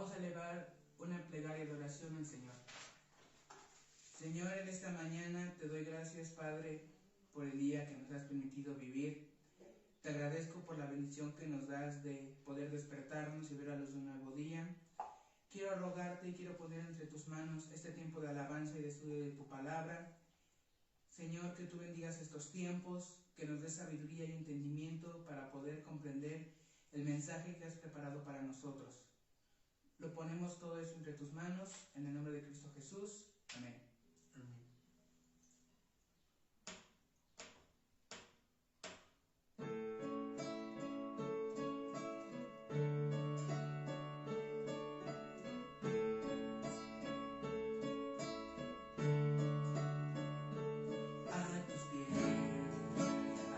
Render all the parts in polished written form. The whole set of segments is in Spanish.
Vamos a elevar una plegaria de oración al Señor. Señor, en esta mañana te doy gracias, Padre, por el día que nos has permitido vivir. Te agradezco por la bendición que nos das de poder despertarnos y ver a luz de un nuevo día. Quiero rogarte y quiero poner entre tus manos este tiempo de alabanza y de estudio de tu palabra. Señor, que tú bendigas estos tiempos, que nos des sabiduría y entendimiento para poder comprender el mensaje que has preparado para nosotros. Lo ponemos todo eso entre tus manos, en el nombre de Cristo Jesús. Amén. Amén.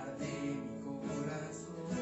Entrego lo que soy.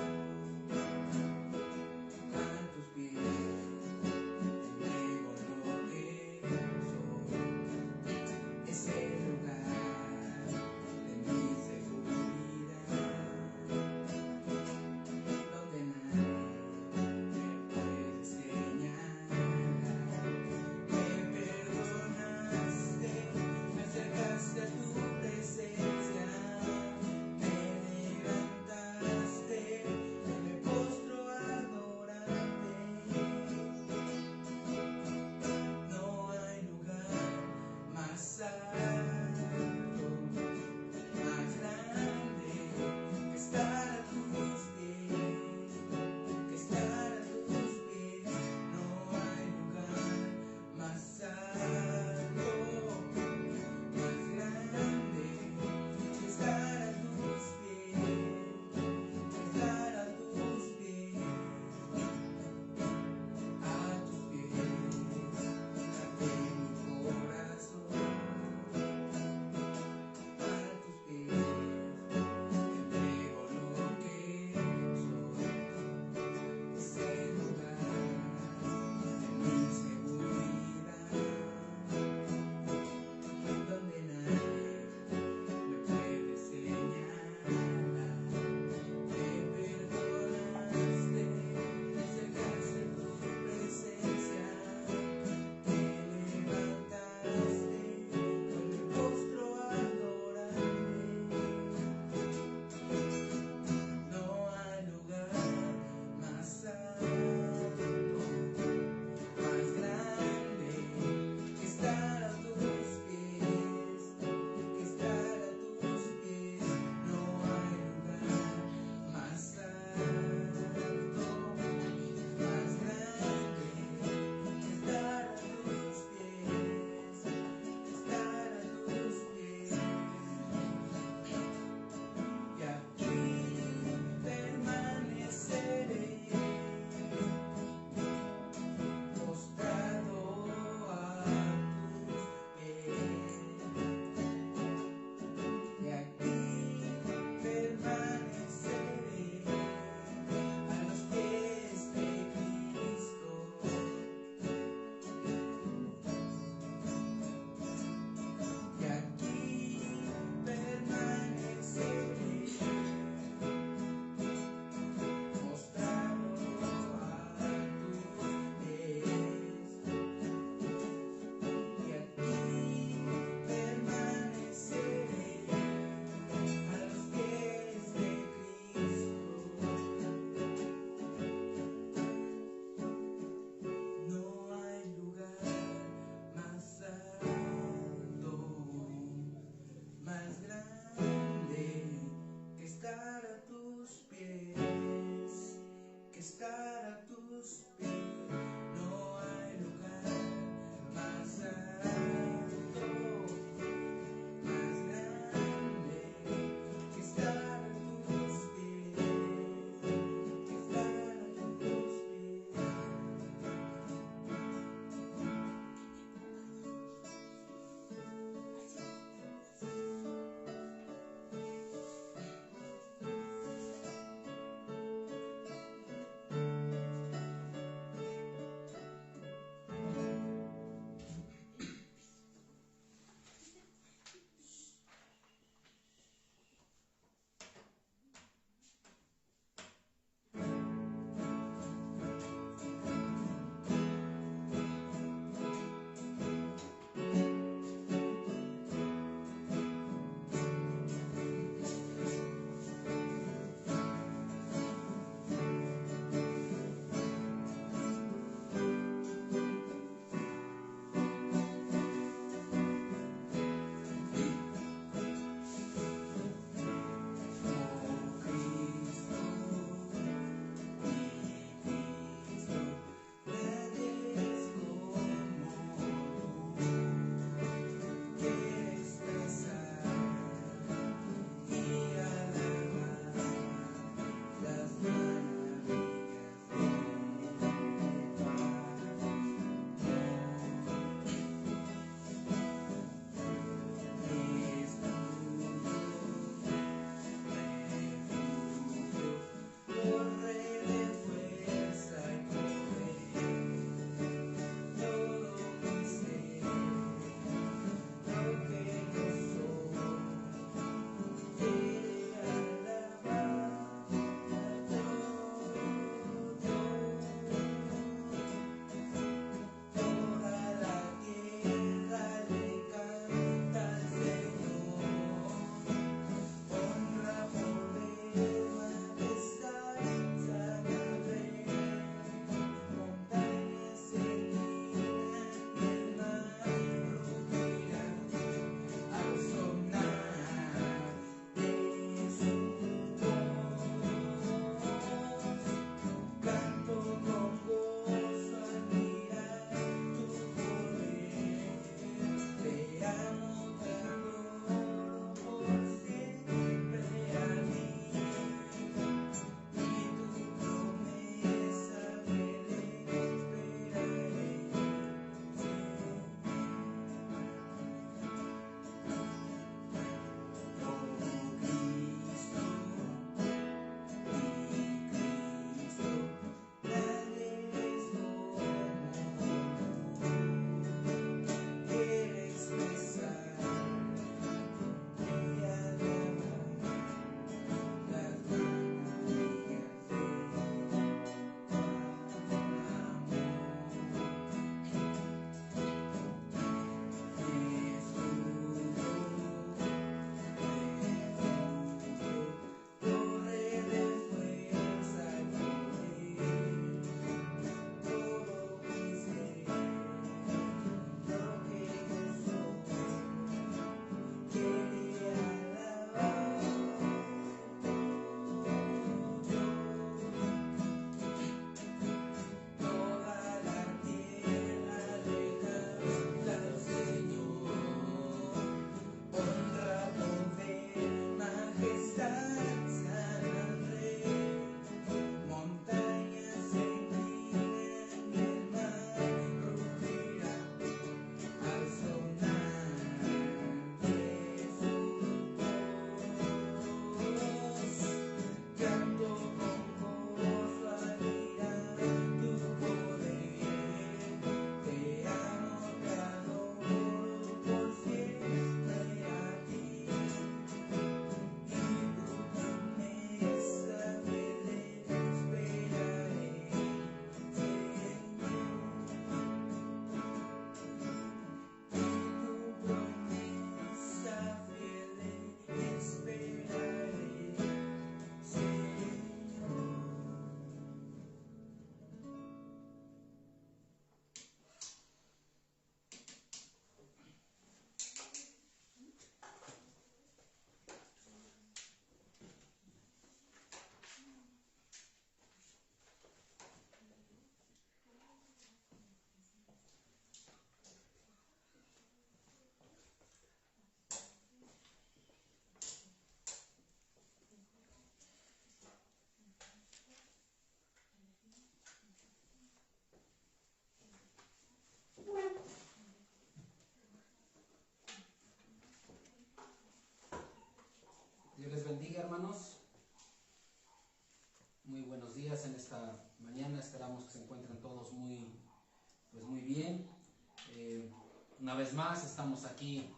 Una vez más estamos aquí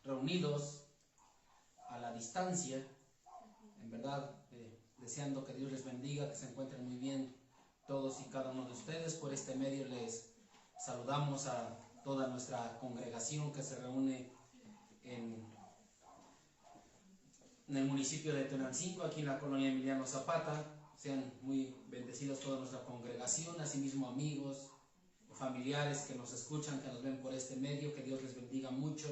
reunidos a la distancia, en verdad, deseando que Dios les bendiga, que se encuentren muy bien todos y cada uno de ustedes. Por este medio les saludamos a toda nuestra congregación que se reúne en el municipio de Tenancingo, aquí en la colonia Emiliano Zapata. Sean muy bendecidos toda nuestra congregación, asimismo amigos, familiares que nos escuchan, que nos ven por este medio. Que Dios les bendiga mucho.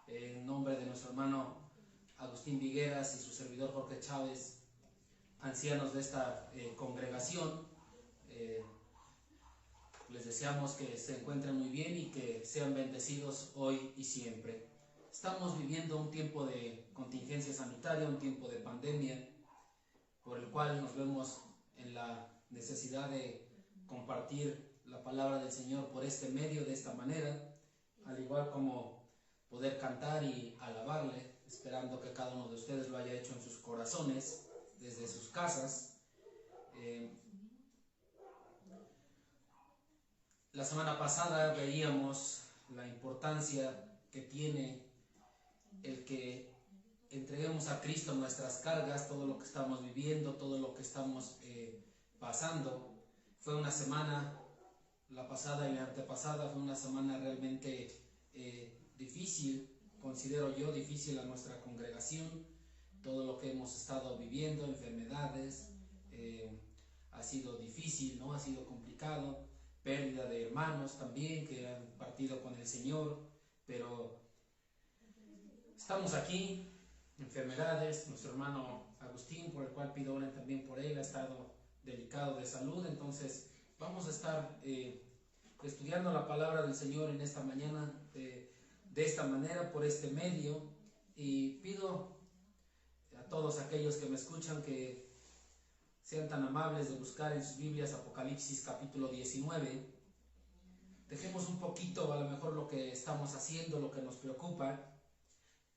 En nombre de nuestro hermano Agustín Vigueras y su servidor Jorge Chávez, ancianos de esta congregación, les deseamos que se encuentren muy bien y que sean bendecidos hoy y siempre. Estamos viviendo un tiempo de contingencia sanitaria, un tiempo de pandemia, por el cual nos vemos en la necesidad de compartir la palabra del Señor por este medio, de esta manera, al igual como poder cantar y alabarle, esperando que cada uno de ustedes lo haya hecho en sus corazones, desde sus casas. La semana pasada veíamos la importancia que tiene el que entreguemos a Cristo nuestras cargas, todo lo que estamos viviendo, todo lo que estamos pasando. Fue una semana, la pasada y la antepasada, fue una semana realmente difícil, considero yo difícil a nuestra congregación. Todo lo que hemos estado viviendo, enfermedades, ha sido difícil, ¿no? Ha sido complicado. Pérdida de hermanos también que han partido con el Señor, pero estamos aquí. Enfermedades, nuestro hermano Agustín, por el cual pido oren también por él, ha estado delicado de salud. Entonces vamos a estar estudiando la palabra del Señor en esta mañana de esta manera, por este medio, y pido a todos aquellos que me escuchan que sean tan amables de buscar en sus Biblias Apocalipsis capítulo 19. Dejemos un poquito a lo mejor lo que estamos haciendo, lo que nos preocupa,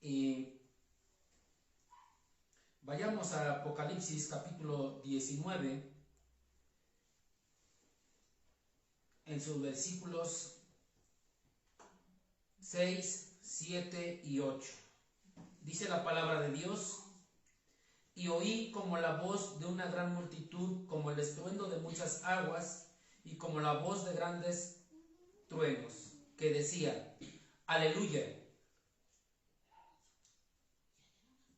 y vayamos a Apocalipsis capítulo 19, en sus versículos 6, 7 y 8. Dice la palabra de Dios: y oí como la voz de una gran multitud, como el estruendo de muchas aguas, y como la voz de grandes truenos, que decía: Aleluya,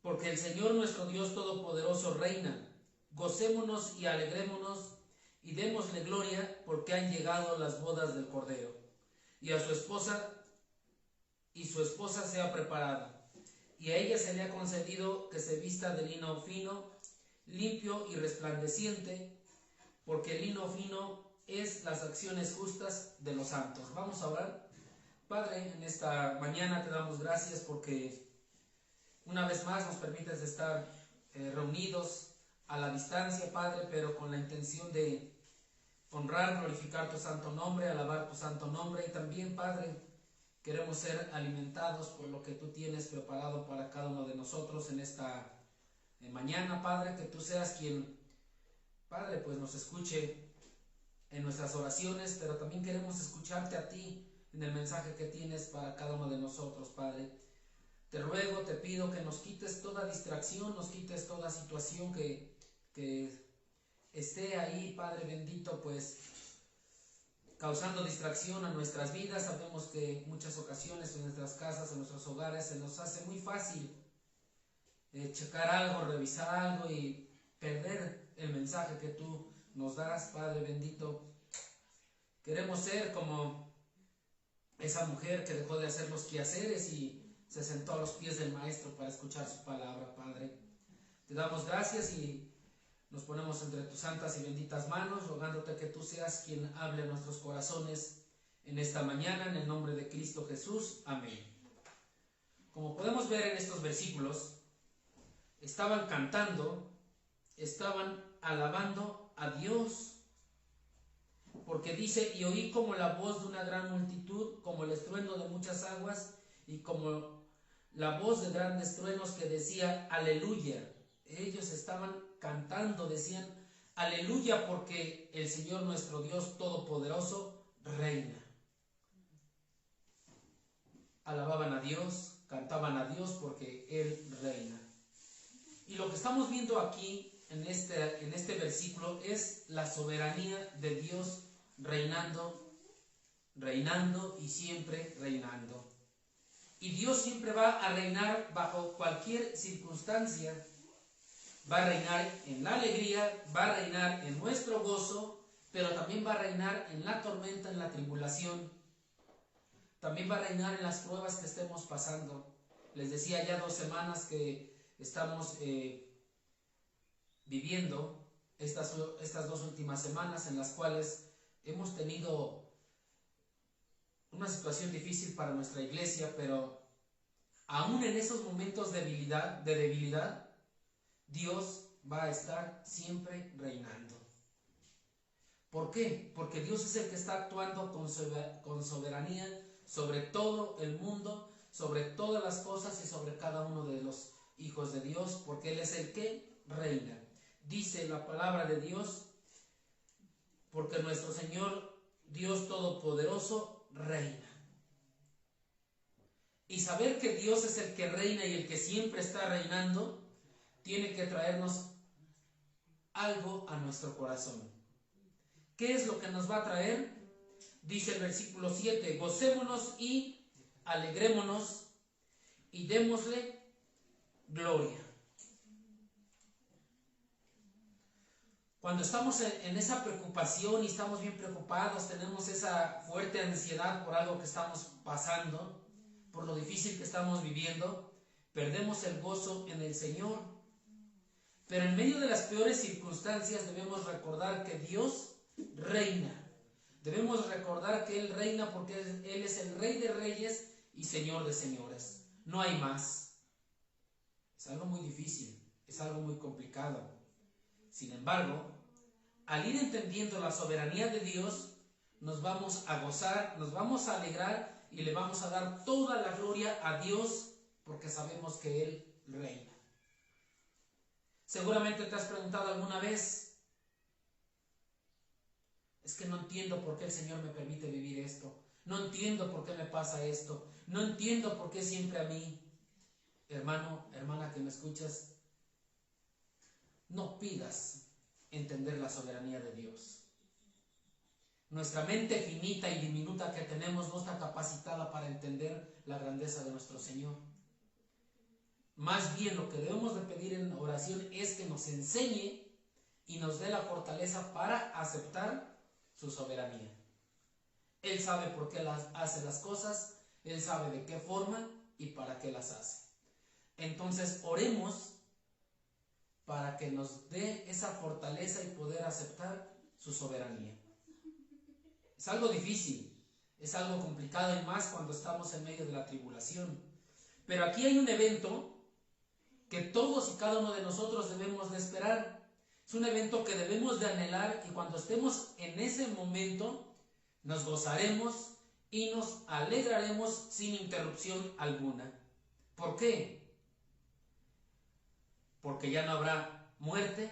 porque el Señor nuestro Dios Todopoderoso reina. Gocémonos y alegrémonos y démosle gloria, porque han llegado las bodas del Cordero, y a su esposa se ha preparado, y a ella se le ha concedido que se vista de lino fino, limpio y resplandeciente, porque el lino fino es las acciones justas de los santos. Vamos a orar. Padre, en esta mañana te damos gracias porque una vez más nos permites estar reunidos a la distancia, Padre, pero con la intención de honrar, glorificar tu santo nombre, alabar tu santo nombre. Y también, Padre, queremos ser alimentados por lo que tú tienes preparado para cada uno de nosotros en esta mañana, Padre. Que tú seas quien, Padre, pues nos escuche en nuestras oraciones, pero también queremos escucharte a ti en el mensaje que tienes para cada uno de nosotros, Padre. Te ruego, te pido que nos quites toda distracción, nos quites toda situación que esté ahí, Padre bendito, pues causando distracción a nuestras vidas. Sabemos que en muchas ocasiones en nuestras casas, en nuestros hogares, se nos hace muy fácil checar algo, revisar algo y perder el mensaje que tú nos das, Padre bendito. Queremos ser como esa mujer que dejó de hacer los quehaceres y se sentó a los pies del Maestro para escuchar su palabra, Padre. Te damos gracias y nos ponemos entre tus santas y benditas manos, rogándote que tú seas quien hable a nuestros corazones en esta mañana, en el nombre de Cristo Jesús. Amén. Como podemos ver en estos versículos, estaban cantando, estaban alabando a Dios, porque dice: y oí como la voz de una gran multitud, como el estruendo de muchas aguas, y como la voz de grandes truenos, que decía: Aleluya. Ellos estaban cantando, decían: Aleluya, porque el Señor nuestro Dios Todopoderoso reina. alababan a Dios, cantaban a Dios porque Él reina. Y lo que estamos viendo aquí en este versículo es la soberanía de Dios reinando y siempre reinando. Y Dios siempre va a reinar bajo cualquier circunstancia. Va a reinar en la alegría, va a reinar en nuestro gozo, pero también va a reinar en la tormenta, en la tribulación. También va a reinar en las pruebas que estemos pasando. Les decía ya 2 semanas que estamos viviendo estas 2 últimas semanas en las cuales hemos tenido una situación difícil para nuestra iglesia, pero aún en esos momentos de debilidad, Dios va a estar siempre reinando. ¿Por qué? Porque Dios es el que está actuando con soberanía sobre todo el mundo, sobre todas las cosas y sobre cada uno de los hijos de Dios, porque Él es el que reina. Dice la palabra de Dios, porque nuestro Señor Dios Todopoderoso reina. Y saber que Dios es el que reina y el que siempre está reinando, tiene que traernos algo a nuestro corazón. ¿Qué es lo que nos va a traer? Dice el versículo 7, gocémonos y alegrémonos y démosle gloria. Cuando estamos en esa preocupación y estamos bien preocupados, tenemos esa fuerte ansiedad por algo que estamos pasando, por lo difícil que estamos viviendo, perdemos el gozo en el Señor. Pero en medio de las peores circunstancias debemos recordar que Dios reina. Debemos recordar que Él reina porque Él es el Rey de Reyes y Señor de Señores. No hay más. Es algo muy difícil, es algo muy complicado. Sin embargo, al ir entendiendo la soberanía de Dios, nos vamos a gozar, nos vamos a alegrar y le vamos a dar toda la gloria a Dios porque sabemos que Él reina. Seguramente te has preguntado alguna vez, es que no entiendo por qué el Señor me permite vivir esto, no entiendo por qué me pasa esto, no entiendo por qué siempre a mí. Hermano, hermana que me escuchas, no pidas entender la soberanía de Dios. Nuestra mente finita y diminuta que tenemos no está capacitada para entender la grandeza de nuestro Señor. Más bien lo que debemos de pedir en oración es que nos enseñe y nos dé la fortaleza para aceptar su soberanía. Él sabe por qué hace las cosas, Él sabe de qué forma y para qué las hace. Entonces oremos para que nos dé esa fortaleza y poder aceptar su soberanía. Es algo difícil, es algo complicado y más cuando estamos en medio de la tribulación. Pero aquí hay un evento que todos y cada uno de nosotros debemos de esperar. Es un evento que debemos de anhelar y cuando estemos en ese momento nos gozaremos y nos alegraremos sin interrupción alguna. ¿Por qué? Porque ya no habrá muerte,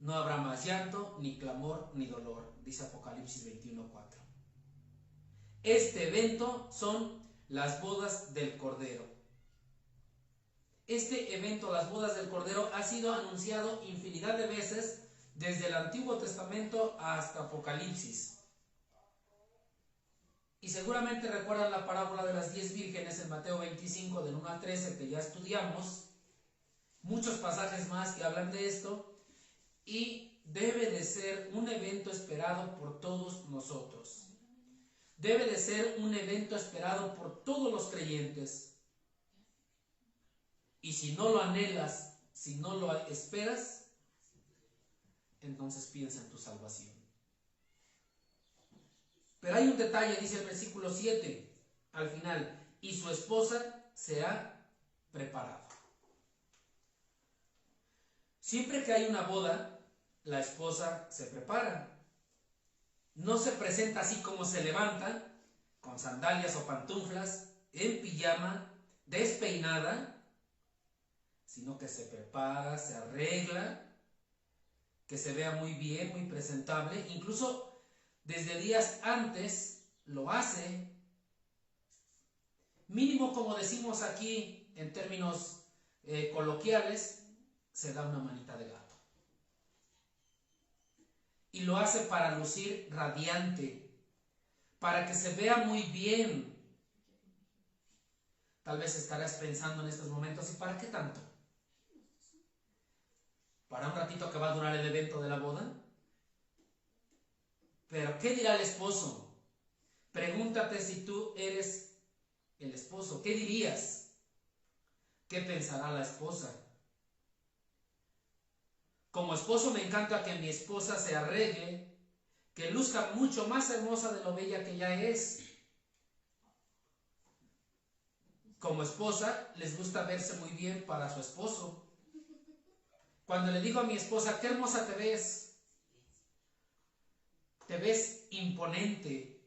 no habrá más llanto, ni clamor, ni dolor, dice Apocalipsis 21:4. Este evento son las bodas del Cordero. Este evento, las bodas del Cordero, ha sido anunciado infinidad de veces desde el Antiguo Testamento hasta Apocalipsis. Y seguramente recuerdan la parábola de las 10 vírgenes en Mateo 25, del 1 al 13, que ya estudiamos. Muchos pasajes más que hablan de esto. Y debe de ser un evento esperado por todos nosotros. Debe de ser un evento esperado por todos los creyentes. Y si no lo anhelas, si no lo esperas, entonces piensa en tu salvación. Pero hay un detalle, dice el versículo 7, al final, y su esposa se ha preparado. Siempre que hay una boda, la esposa se prepara. No se presenta así como se levanta, con sandalias o pantuflas, en pijama, despeinada, sino que se prepara, se arregla, que se vea muy bien, muy presentable. Incluso desde días antes lo hace mínimo, como decimos aquí en términos coloquiales, se da una manita de gato. Y lo hace para lucir radiante, para que se vea muy bien. Tal vez estarás pensando en estos momentos, ¿y para qué tanto? ¿Para un ratito que va a durar el evento de la boda? Pero ¿qué dirá el esposo? Pregúntate si tú eres el esposo. ¿Qué dirías? ¿Qué pensará la esposa? Como esposo me encanta que mi esposa se arregle, que luzca mucho más hermosa de lo bella que ya es. Como esposa les gusta verse muy bien para su esposo. Cuando le digo a mi esposa, qué hermosa te ves imponente,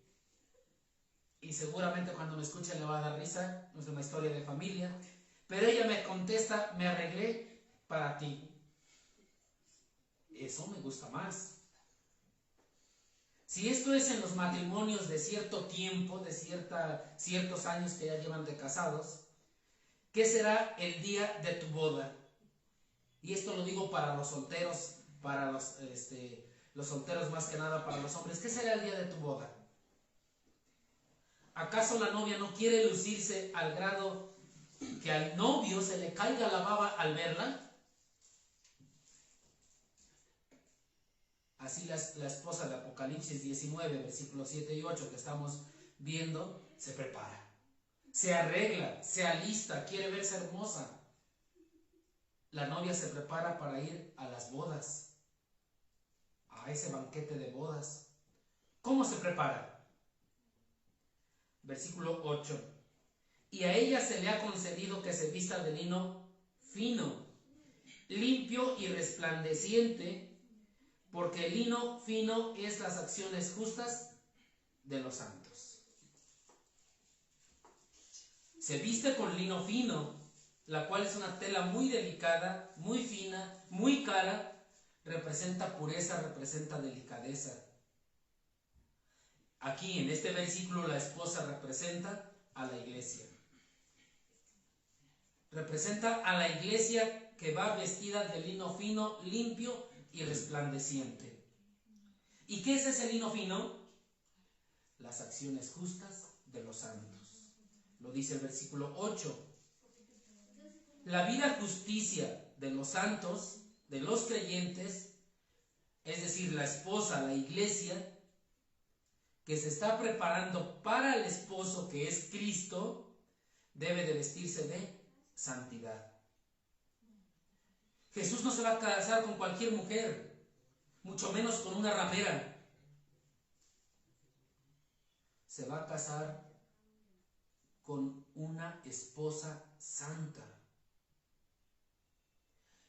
y seguramente cuando me escuche le va a dar risa, no es una historia de familia, pero ella me contesta, me arreglé para ti. Eso me gusta más. Si esto es en los matrimonios de cierto tiempo, de ciertos años que ya llevan de casados, ¿qué será el día de tu boda? Y esto lo digo para los solteros, para los solteros más que nada para los hombres. ¿Qué será el día de tu boda? ¿Acaso la novia no quiere lucirse al grado que al novio se le caiga la baba al verla? Así la esposa de Apocalipsis 19, versículos 7 y 8 que estamos viendo, se prepara, se arregla, se alista, quiere verse hermosa. La novia se prepara para ir a las bodas, a ese banquete de bodas. ¿Cómo se prepara? Versículo 8. Y a ella se le ha concedido que se vista de lino fino, limpio y resplandeciente, porque el lino fino es las acciones justas de los santos. Se viste con lino fino, la cual es una tela muy delicada, muy fina, muy cara, representa pureza, representa delicadeza. Aquí en este versículo la esposa representa a la iglesia. Representa a la iglesia que va vestida de lino fino, limpio y resplandeciente. ¿Y qué es ese lino fino? Las acciones justas de los santos. Lo dice el versículo 8. La vida justicia de los santos, de los creyentes, es decir, la esposa, la iglesia, que se está preparando para el esposo que es Cristo, debe de vestirse de santidad. Jesús no se va a casar con cualquier mujer, mucho menos con una ramera. Se va a casar con una esposa santa.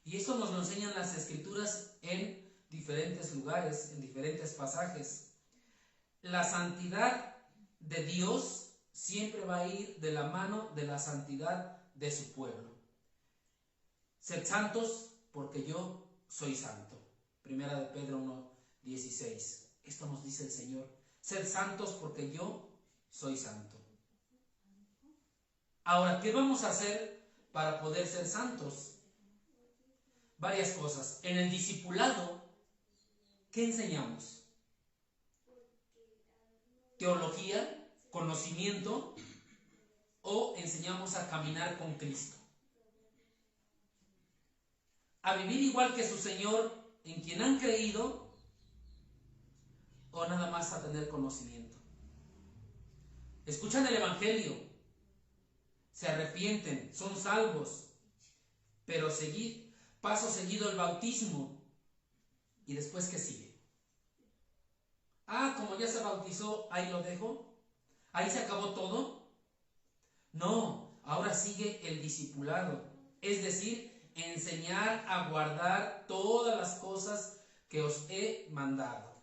Y esto nos lo enseñan las Escrituras en diferentes lugares, en diferentes pasajes. La santidad de Dios siempre va a ir de la mano de la santidad de su pueblo. Sed santos porque yo soy santo. Primera de Pedro 1:16. Esto nos dice el Señor. Sed santos porque yo soy santo. Ahora, ¿qué vamos a hacer para poder ser santos? Varias cosas. En el discipulado, ¿qué enseñamos? Teología, conocimiento, o enseñamos a caminar con Cristo. A vivir igual que su Señor, en quien han creído, o nada más a tener conocimiento. Escuchan el Evangelio, se arrepienten, son salvos, pero paso seguido el bautismo, y después ¿qué sigue? Como ya se bautizó, ahí lo dejo, ahí se acabó todo. No, ahora sigue el discipulado, es decir, enseñar a guardar todas las cosas que os he mandado.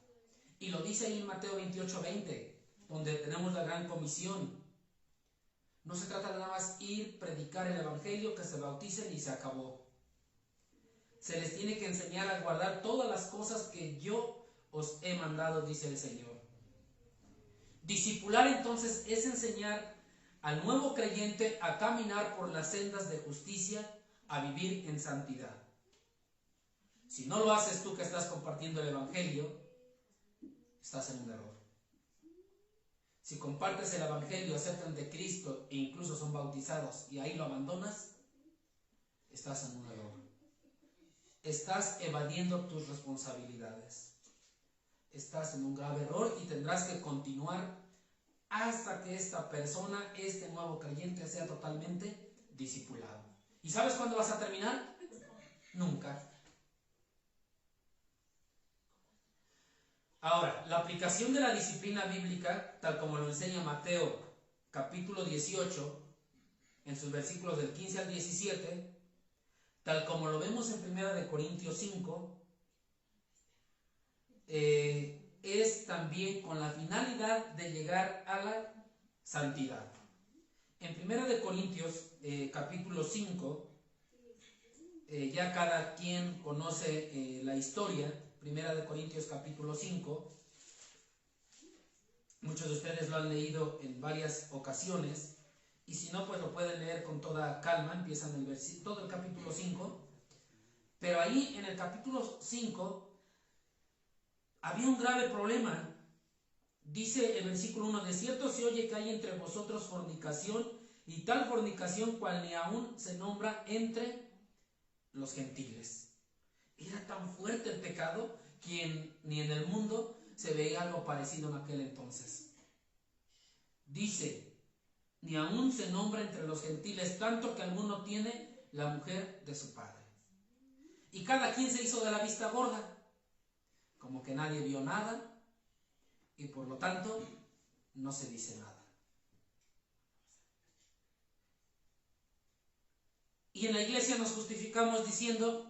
Y lo dice ahí en Mateo 28:20, donde tenemos la gran comisión. No se trata de nada más ir, predicar el Evangelio, que se bauticen y se acabó. Se les tiene que enseñar a guardar todas las cosas que yo os he mandado, dice el Señor. Discipular entonces es enseñar al nuevo creyente a caminar por las sendas de justicia, a vivir en santidad. Si no lo haces tú que estás compartiendo el Evangelio, estás en un error. Si compartes el Evangelio, aceptan de Cristo e incluso son bautizados y ahí lo abandonas, estás en un error. Estás evadiendo tus responsabilidades. Estás en un grave error y tendrás que continuar hasta que esta persona, este nuevo creyente, sea totalmente discipulado. ¿Y sabes cuándo vas a terminar? Nunca. Ahora, la aplicación de la disciplina bíblica, tal como lo enseña Mateo capítulo 18, en sus versículos del 15 al 17, tal como lo vemos en 1 Corintios 5, es también con la finalidad de llegar a la santidad. En 1 Corintios capítulo 5, ya cada quien conoce la historia. 1 Corintios capítulo 5, muchos de ustedes lo han leído en varias ocasiones, y si no, pues lo pueden leer con toda calma. Empiezan todo el capítulo 5, pero ahí en el capítulo 5 había un grave problema. Dice el versículo 1: de cierto se oye que hay entre vosotros fornicación, y tal fornicación cual ni aún se nombra entre los gentiles. Era tan fuerte el pecado que ni en el mundo se veía algo parecido en aquel entonces. Dice, ni aún se nombra entre los gentiles, tanto que alguno tiene la mujer de su padre. Y cada quien se hizo de la vista gorda, como que nadie vio nada, y por lo tanto no se dice nada. Y en la iglesia nos justificamos diciendo: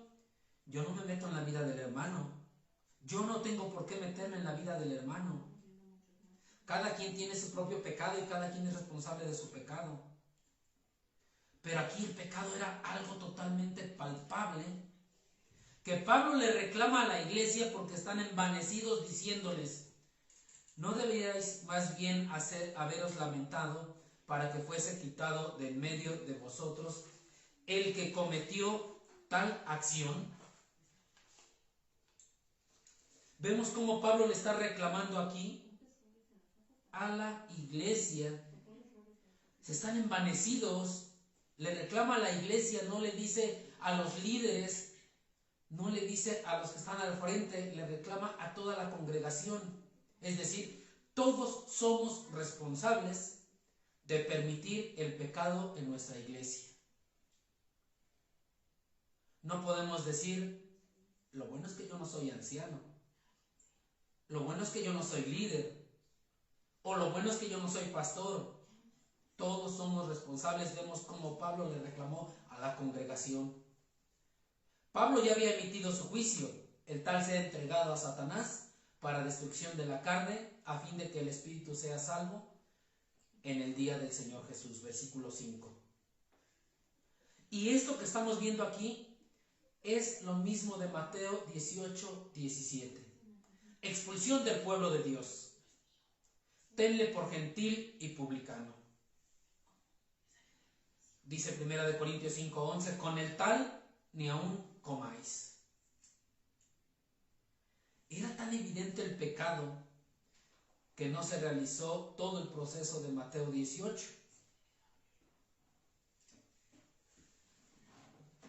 yo no me meto en la vida del hermano. Yo no tengo por qué meterme en la vida del hermano. Cada quien tiene su propio pecado y cada quien es responsable de su pecado. Pero aquí el pecado era algo totalmente palpable, que Pablo le reclama a la iglesia porque están envanecidos diciéndoles: ¿no deberíais más bien haberos lamentado para que fuese quitado de en medio de vosotros el que cometió tal acción? Vemos cómo Pablo le está reclamando aquí a la iglesia. Se están envanecidos. Le reclama a la iglesia, no le dice a los líderes, no le dice a los que están al frente, le reclama a toda la congregación. Es decir, todos somos responsables de permitir el pecado en nuestra iglesia. No podemos decir: lo bueno es que yo no soy anciano, lo bueno es que yo no soy líder, o lo bueno es que yo no soy pastor. Todos somos responsables. Vemos cómo Pablo le reclamó a la congregación. Pablo ya había emitido su juicio: el tal sea entregado a Satanás para destrucción de la carne, a fin de que el espíritu sea salvo en el día del Señor Jesús. Versículo 5. Y esto que estamos viendo aquí es lo mismo de Mateo 18, 17. Expulsión del pueblo de Dios. Tenle por gentil y publicano. Dice 1 Corintios 5, 11: con el tal ni aún comáis. Era tan evidente el pecado que no se realizó todo el proceso de Mateo 18.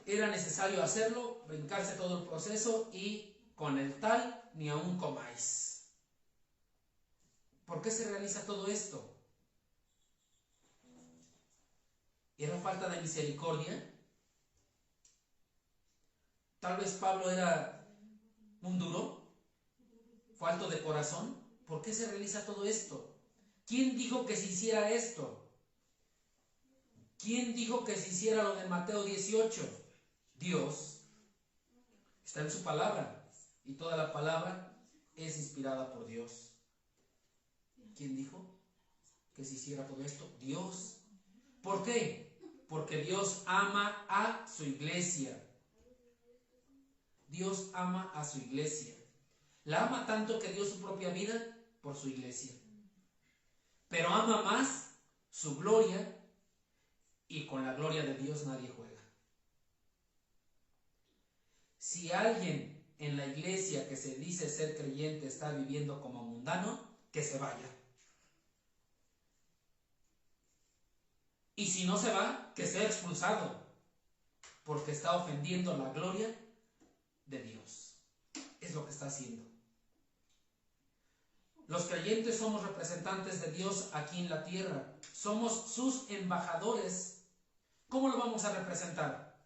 Era necesario hacerlo, brincarse todo el proceso y con el tal ni aún comáis. ¿Por qué se realiza todo esto? ¿Era falta de misericordia? Tal vez Pablo era un duro, falto de corazón. ¿Por qué se realiza todo esto? ¿Quién dijo que se hiciera esto? ¿Quién dijo que se hiciera lo de Mateo 18? Dios. Está en su palabra, y toda la palabra es inspirada por Dios. ¿Quién dijo que se hiciera todo esto? Dios. ¿Por qué? Porque Dios ama a su iglesia. Dios ama a su iglesia. La ama tanto que dio su propia vida por su iglesia. Pero ama más su gloria, y con la gloria de Dios nadie juega. Si alguien en la iglesia que se dice ser creyente está viviendo como mundano, que se vaya. Y si no se va, que sea expulsado, porque está ofendiendo la gloria de Dios. Es lo que está haciendo. Los creyentes somos representantes de Dios aquí en la tierra. Somos sus embajadores. ¿Cómo lo vamos a representar?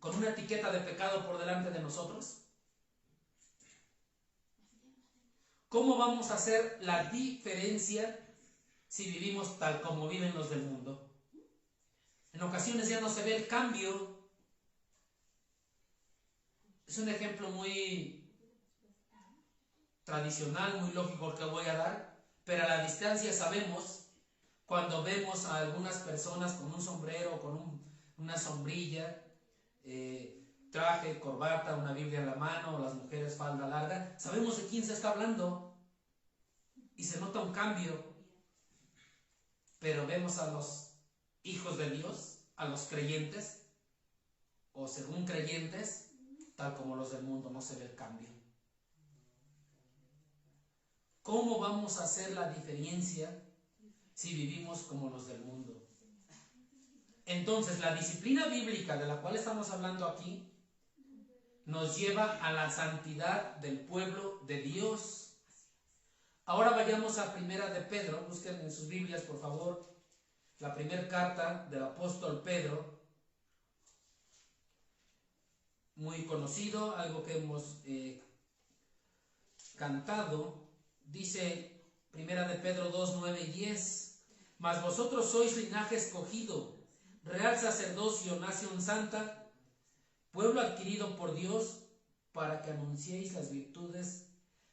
¿Con una etiqueta de pecado por delante de nosotros? ¿Cómo vamos a hacer la diferencia si vivimos tal como viven los del mundo? En ocasiones ya no se ve el cambio. Es un ejemplo muy tradicional, muy lógico que voy a dar, pero a la distancia sabemos, cuando vemos a algunas personas con un sombrero, con una sombrilla, traje, corbata, una Biblia en la mano, o las mujeres falda larga, sabemos de quién se está hablando y se nota un cambio. Pero vemos a los hijos de Dios, a los creyentes, o según creyentes, tal como los del mundo, no se ve el cambio. ¿Cómo vamos a hacer la diferencia si vivimos como los del mundo? Entonces, la disciplina bíblica de la cual estamos hablando aquí nos lleva a la santidad del pueblo de Dios. Ahora vayamos a Primera de Pedro. Busquen en sus Biblias, por favor, la primera carta del apóstol Pedro. Muy conocido, algo que hemos cantado. Dice Primera de Pedro 2, 9 y 10. Mas vosotros sois linaje escogido, real sacerdocio, nación santa, pueblo adquirido por Dios, para que anunciéis las virtudes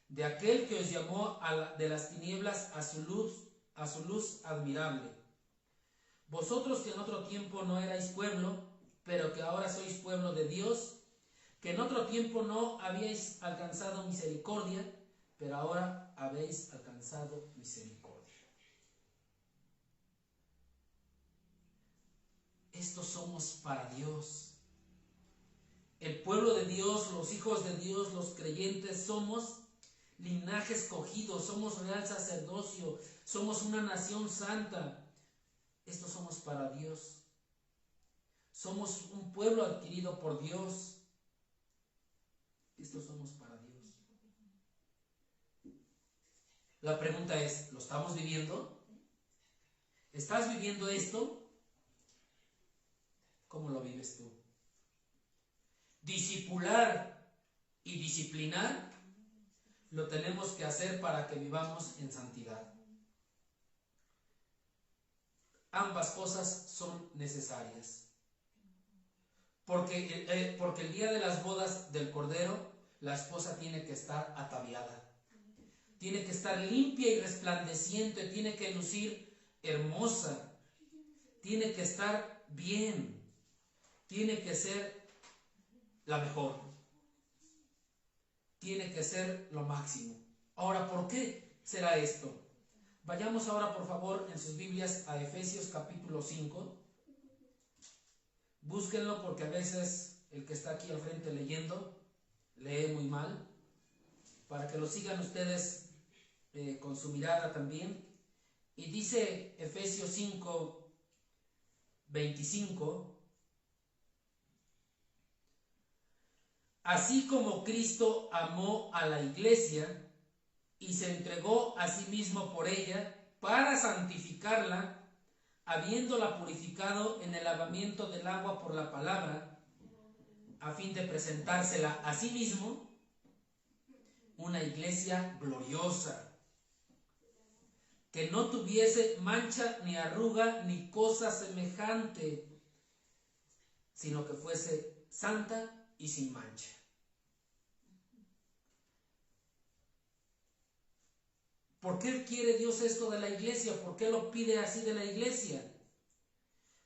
de aquel que os llamó de las tinieblas a su luz admirable. Vosotros que en otro tiempo no erais pueblo, pero que ahora sois pueblo de Dios, que en otro tiempo no habíais alcanzado misericordia, pero ahora habéis alcanzado misericordia. Estos somos para Dios. El pueblo de Dios, los hijos de Dios, los creyentes, somos linaje escogido, somos real sacerdocio, somos una nación santa. Estos somos para Dios. Somos un pueblo adquirido por Dios. Estos somos para Dios. La pregunta es, ¿lo estamos viviendo? ¿Estás viviendo esto? ¿Cómo lo vives tú? Discipular y disciplinar lo tenemos que hacer para que vivamos en santidad. Ambas cosas son necesarias. Porque el día de las bodas del Cordero, la esposa tiene que estar ataviada. Tiene que estar limpia y resplandeciente, tiene que lucir hermosa, tiene que estar bien, tiene que ser la mejor, tiene que ser lo máximo. Ahora, ¿por qué será esto? Vayamos ahora, por favor, en sus Biblias a Efesios capítulo 5. Búsquenlo porque a veces el que está aquí al frente leyendo lee muy mal. Para que lo sigan ustedes con su mirada también. Y dice Efesios 5, 25. Así como Cristo amó a la iglesia y se entregó a sí mismo por ella para santificarla, habiéndola purificado en el lavamiento del agua por la palabra, a fin de presentársela a sí mismo una iglesia gloriosa, que no tuviese mancha ni arruga ni cosa semejante, sino que fuese santa y sin mancha. ¿Por qué quiere Dios esto de la iglesia? ¿Por qué lo pide así de la iglesia?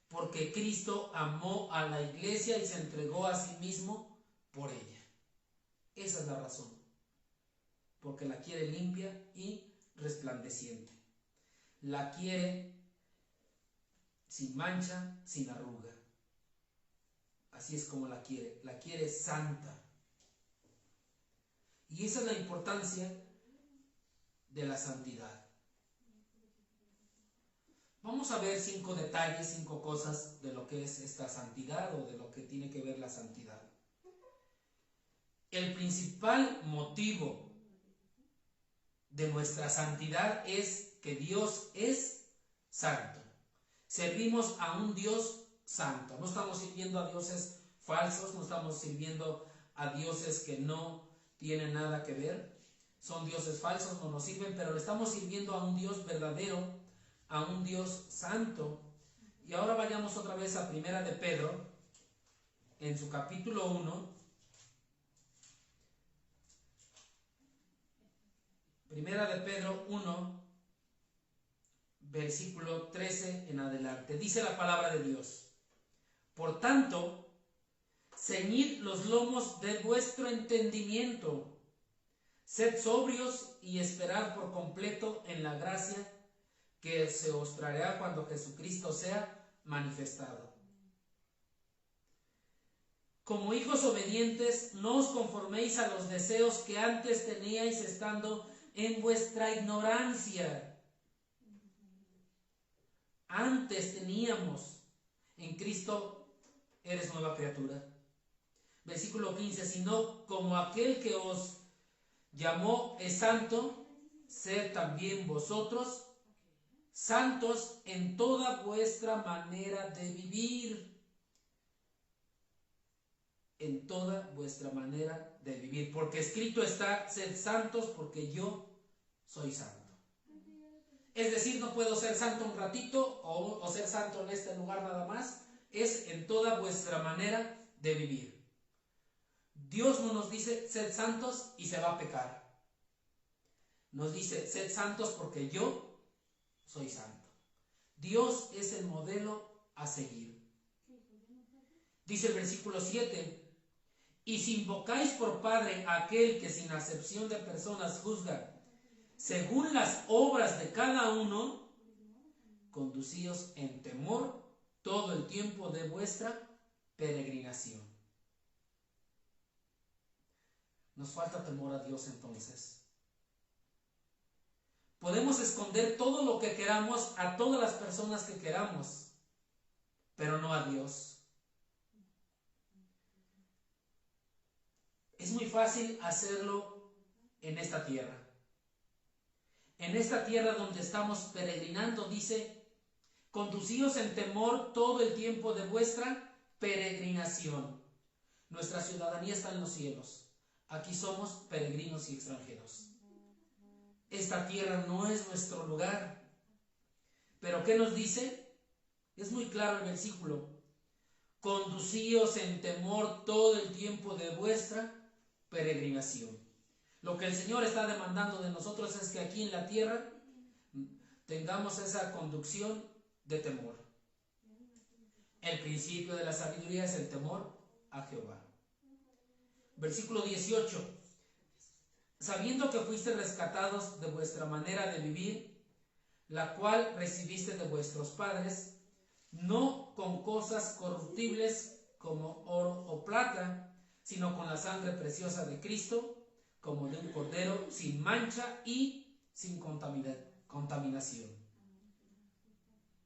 Porque Cristo amó a la iglesia y se entregó a sí mismo por ella. Esa es la razón. Porque la quiere limpia y resplandeciente. la quiere sin mancha, sin arruga. Así es como la quiere santa. Y esa es la importancia de la santidad. Vamos a ver 5 detalles, 5 cosas de lo que es esta santidad o de lo que tiene que ver la santidad. El principal motivo de nuestra santidad es que Dios es santo. Servimos a un Dios santo. No estamos sirviendo a dioses falsos, no estamos sirviendo a dioses que no tienen nada que ver. Son dioses falsos, no nos sirven, pero le estamos sirviendo a un Dios verdadero, a un Dios santo. Y ahora vayamos otra vez a Primera de Pedro, en su capítulo 1. Primera de Pedro 1, versículo 13 en adelante. Dice la palabra de Dios: por tanto, ceñid los lomos de vuestro entendimiento, sed sobrios y esperad por completo en la gracia que se os traerá cuando Jesucristo sea manifestado. Como hijos obedientes, no os conforméis a los deseos que antes teníais estando en vuestra ignorancia. Antes teníamos, en Cristo eres nueva criatura. Versículo 15, sino como aquel que os llamó es santo, sed también vosotros santos en toda vuestra manera de vivir. En toda vuestra manera de vivir. Porque escrito está, sed santos porque yo soy santo. Es decir, no puedo ser santo un ratito o ser santo en este lugar nada más. Es en toda vuestra manera de vivir. Dios no nos dice, sed santos y se va a pecar. Nos dice, sed santos porque yo soy santo. Dios es el modelo a seguir. Dice el versículo 7, y si invocáis por Padre a aquel que sin acepción de personas juzga, según las obras de cada uno, conducíos en temor todo el tiempo de vuestra peregrinación. Nos falta temor a Dios entonces. Podemos esconder todo lo que queramos a todas las personas que queramos, pero no a Dios. Es muy fácil hacerlo en esta tierra. En esta tierra donde estamos peregrinando, dice, conducíos en temor todo el tiempo de vuestra peregrinación. Nuestra ciudadanía está en los cielos. Aquí somos peregrinos y extranjeros. Esta tierra no es nuestro lugar. ¿Pero qué nos dice? Es muy claro el versículo. Conducíos en temor todo el tiempo de vuestra peregrinación. Lo que el Señor está demandando de nosotros es que aquí en la tierra tengamos esa conducción de temor. El principio de la sabiduría es el temor a Jehová. Versículo 18. Sabiendo que fuiste rescatados de vuestra manera de vivir, la cual recibiste de vuestros padres, no con cosas corruptibles como oro o plata, sino con la sangre preciosa de Cristo, como de un cordero sin mancha y sin contaminación.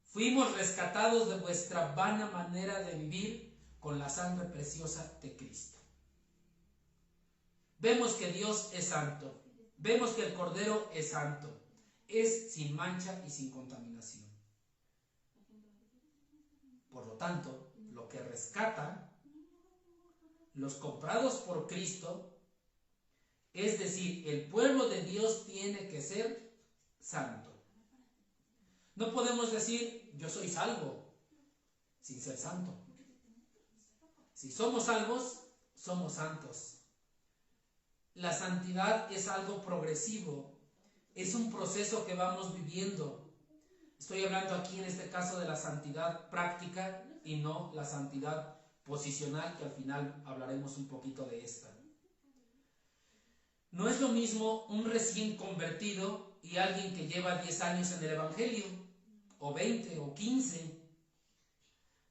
Fuimos rescatados de vuestra vana manera de vivir con la sangre preciosa de Cristo. Vemos que Dios es santo. Vemos que el cordero es santo. Es sin mancha y sin contaminación. Por lo tanto, lo que rescata los comprados por Cristo, es decir, el pueblo de Dios tiene que ser santo. No podemos decir, yo soy salvo, sin ser santo. Si somos salvos, somos santos. La santidad es algo progresivo, es un proceso que vamos viviendo. Estoy hablando aquí en este caso de la santidad práctica y no la santidad posicional, que al final hablaremos un poquito de esta. No es lo mismo un recién convertido y alguien que lleva 10 años en el Evangelio, o 20, o 15.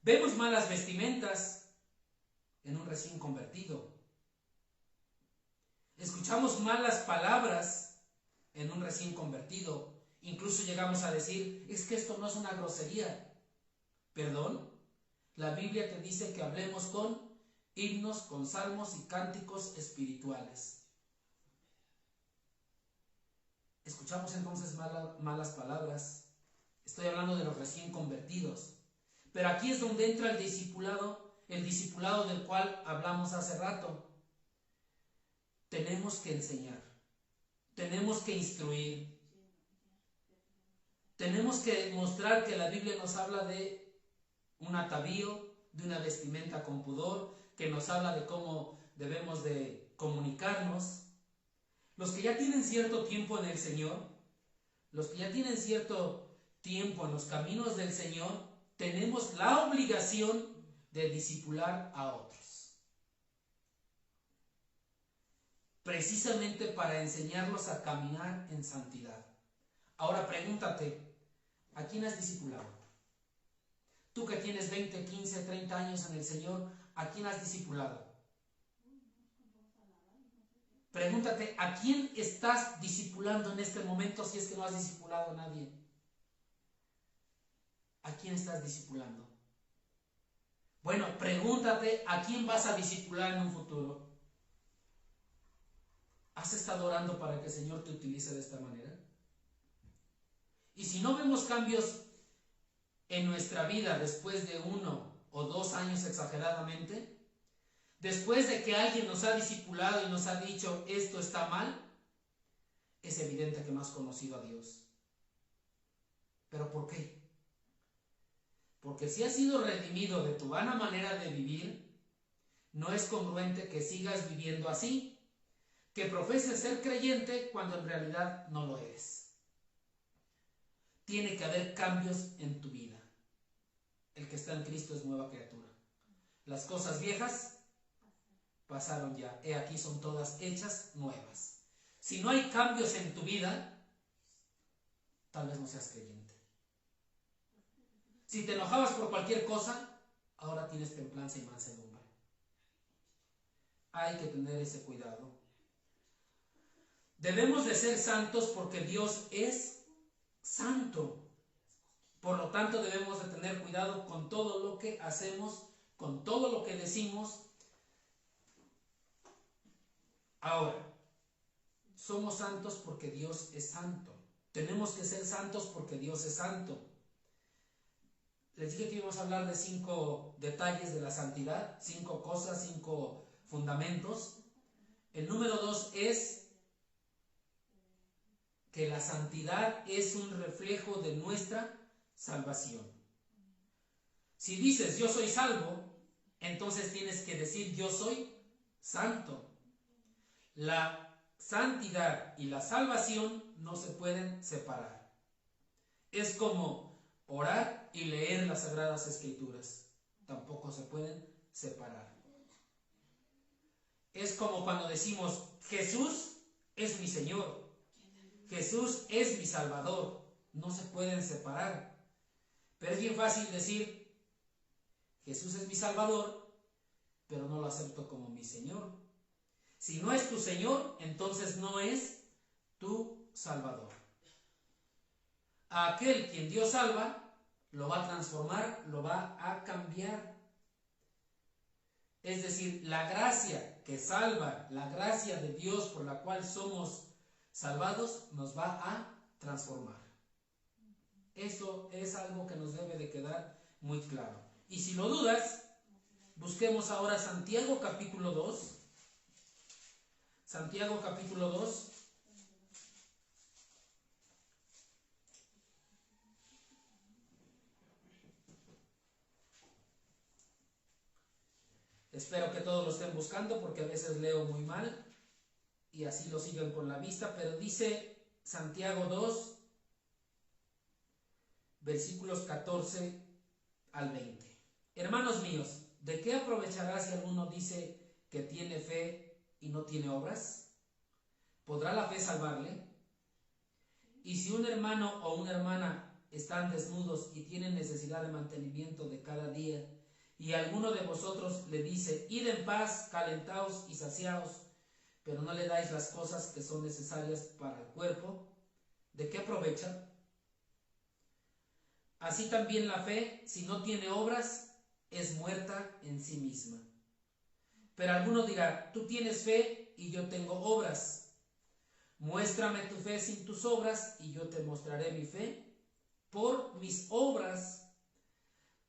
Vemos malas vestimentas en un recién convertido. Escuchamos malas palabras en un recién convertido. Incluso llegamos a decir, es que esto no es una grosería. ¿Perdón? La Biblia te dice que hablemos con himnos, con salmos y cánticos espirituales. Escuchamos entonces malas palabras. Estoy hablando de los recién convertidos. Pero aquí es donde entra el discipulado del cual hablamos hace rato. Tenemos que enseñar, tenemos que instruir, tenemos que mostrar que la Biblia nos habla de un atavío, de una vestimenta con pudor, que nos habla de cómo debemos de comunicarnos. Los que ya tienen cierto tiempo en el Señor, los que ya tienen cierto tiempo en los caminos del Señor, tenemos la obligación de discipular a otros. Precisamente para enseñarlos a caminar en santidad. Ahora pregúntate, ¿a quién has discipulado? Tú que tienes 20, 15, 30 años en el Señor, ¿a quién has discipulado? Pregúntate, ¿a quién estás discipulando en este momento si es que no has discipulado a nadie? ¿A quién estás discipulando? Bueno, pregúntate, ¿a quién vas a discipular en un futuro? ¿Has estado orando para que el Señor te utilice de esta manera? Y si no vemos cambios en nuestra vida después de 1 o 2 años exageradamente, después de que alguien nos ha discipulado y nos ha dicho esto está mal, es evidente que no has conocido a Dios. ¿Pero por qué? Porque si has sido redimido de tu vana manera de vivir, no es congruente que sigas viviendo así, que profeses ser creyente cuando en realidad no lo eres. Tiene que haber cambios en tu vida. El que está en Cristo es nueva criatura. Las cosas viejas pasaron ya. He aquí son todas hechas nuevas. Si no hay cambios en tu vida, tal vez no seas creyente. Si te enojabas por cualquier cosa, ahora tienes templanza y mansedumbre. Hay que tener ese cuidado. Debemos de ser santos porque Dios es santo. Por lo tanto, debemos de tener cuidado con todo lo que hacemos, con todo lo que decimos. Ahora, somos santos porque Dios es santo. Tenemos que ser santos porque Dios es santo. Les dije que íbamos a hablar de 5 detalles de la santidad, 5 cosas, 5 fundamentos. El número 2 es que la santidad es un reflejo de nuestra salvación. Si dices yo soy salvo, entonces tienes que decir yo soy santo. La santidad y la salvación no se pueden separar. Es como orar y leer las Sagradas Escrituras. Tampoco se pueden separar. Es como cuando decimos Jesús es mi Señor. Jesús es mi Salvador, no se pueden separar. Pero es bien fácil decir, Jesús es mi Salvador, pero no lo acepto como mi Señor. Si no es tu Señor, entonces no es tu Salvador. A aquel quien Dios salva, lo va a transformar, lo va a cambiar. Es decir, la gracia que salva, la gracia de Dios por la cual somos salvados, nos va a transformar. Eso es algo que nos debe de quedar muy claro. Y si lo dudas, busquemos ahora Santiago capítulo 2. Santiago capítulo 2. Espero que todos lo estén buscando porque a veces leo muy mal y así lo siguen con la vista, pero dice Santiago 2, versículos 14 al 20. Hermanos míos, ¿de qué aprovechará si alguno dice que tiene fe y no tiene obras? ¿Podrá la fe salvarle? Y si un hermano o una hermana están desnudos y tienen necesidad de mantenimiento de cada día, y alguno de vosotros le dice, id en paz, calentaos y saciaos, pero no le dais las cosas que son necesarias para el cuerpo, ¿de qué aprovecha? Así también la fe, si no tiene obras, es muerta en sí misma. Pero alguno dirá, tú tienes fe y yo tengo obras. Muéstrame tu fe sin tus obras y yo te mostraré mi fe por mis obras.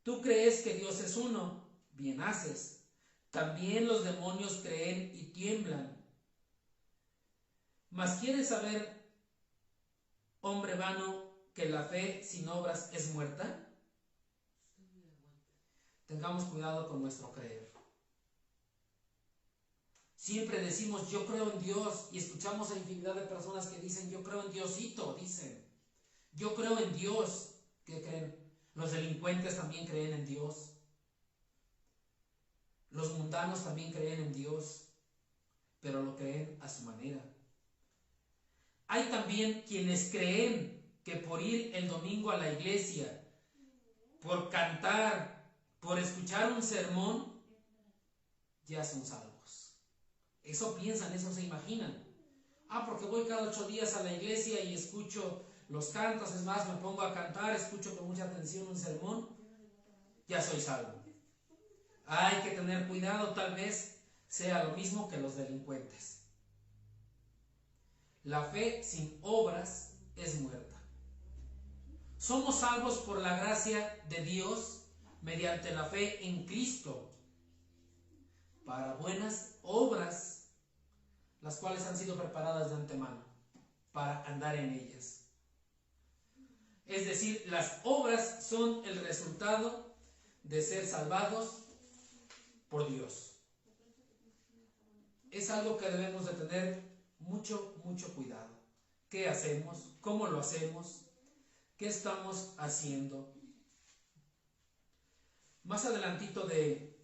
Tú crees que Dios es uno, bien haces. También los demonios creen y tiemblan. Mas ¿quieres saber, hombre vano, que la fe sin obras es muerta? Tengamos cuidado con nuestro creer. Siempre decimos yo creo en Dios y escuchamos a infinidad de personas que dicen yo creo en Diosito, dicen. Yo creo en Dios. ¿Qué creen? Los delincuentes también creen en Dios. Los mundanos también creen en Dios, pero lo creen a su manera. Hay también quienes creen que por ir el domingo a la iglesia, por cantar, por escuchar un sermón, ya son salvos. Eso piensan, eso se imaginan. Porque voy cada 8 días a la iglesia y escucho los cantos, es más, me pongo a cantar, escucho con mucha atención un sermón, ya soy salvo. Hay que tener cuidado, tal vez sea lo mismo que los delincuentes. La fe sin obras es muerta. Somos salvos por la gracia de Dios mediante la fe en Cristo para buenas obras, las cuales han sido preparadas de antemano para andar en ellas. Es decir, las obras son el resultado de ser salvados por Dios. Es algo que debemos de tener mucho cuidado. ¿Qué hacemos? ¿Cómo lo hacemos? ¿Qué estamos haciendo? Más adelantito de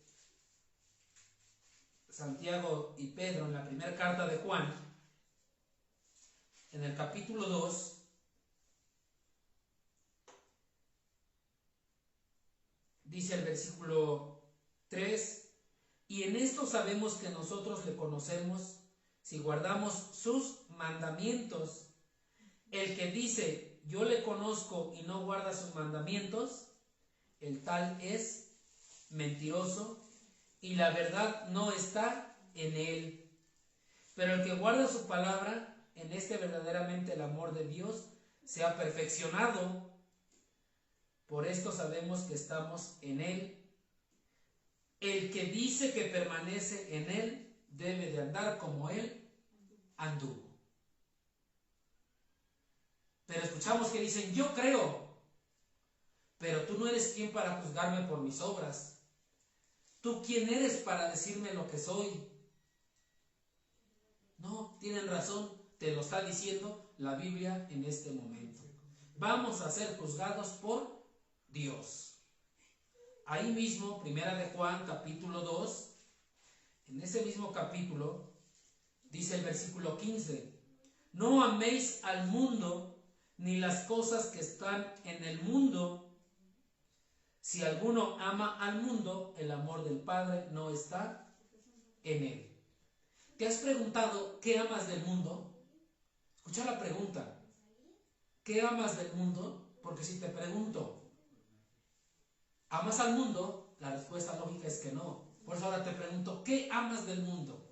Santiago y Pedro, en la primera carta de Juan, en el capítulo 2, dice el versículo 3, y en esto sabemos que nosotros le conocemos si guardamos sus mandamientos. El que dice, yo le conozco y no guarda sus mandamientos, el tal es mentiroso y la verdad no está en él. Pero el que guarda su palabra, en este verdaderamente el amor de Dios se ha perfeccionado. Por esto sabemos que estamos en él. El que dice que permanece en él debe de andar como él anduvo. Pero escuchamos que dicen, yo creo, pero tú no eres quien para juzgarme por mis obras. ¿Tú quién eres para decirme lo que soy? No, tienen razón, te lo está diciendo la Biblia en este momento. Vamos a ser juzgados por Dios. Ahí mismo, primera de Juan, capítulo 2, en ese mismo capítulo, dice el versículo 15, no améis al mundo ni las cosas que están en el mundo. Si alguno ama al mundo, el amor del Padre no está en él. ¿Te has preguntado qué amas del mundo? Escucha la pregunta. ¿Qué amas del mundo? Porque si te pregunto, ¿amas al mundo? La respuesta lógica es que no. Por eso ahora te pregunto, ¿qué amas del mundo?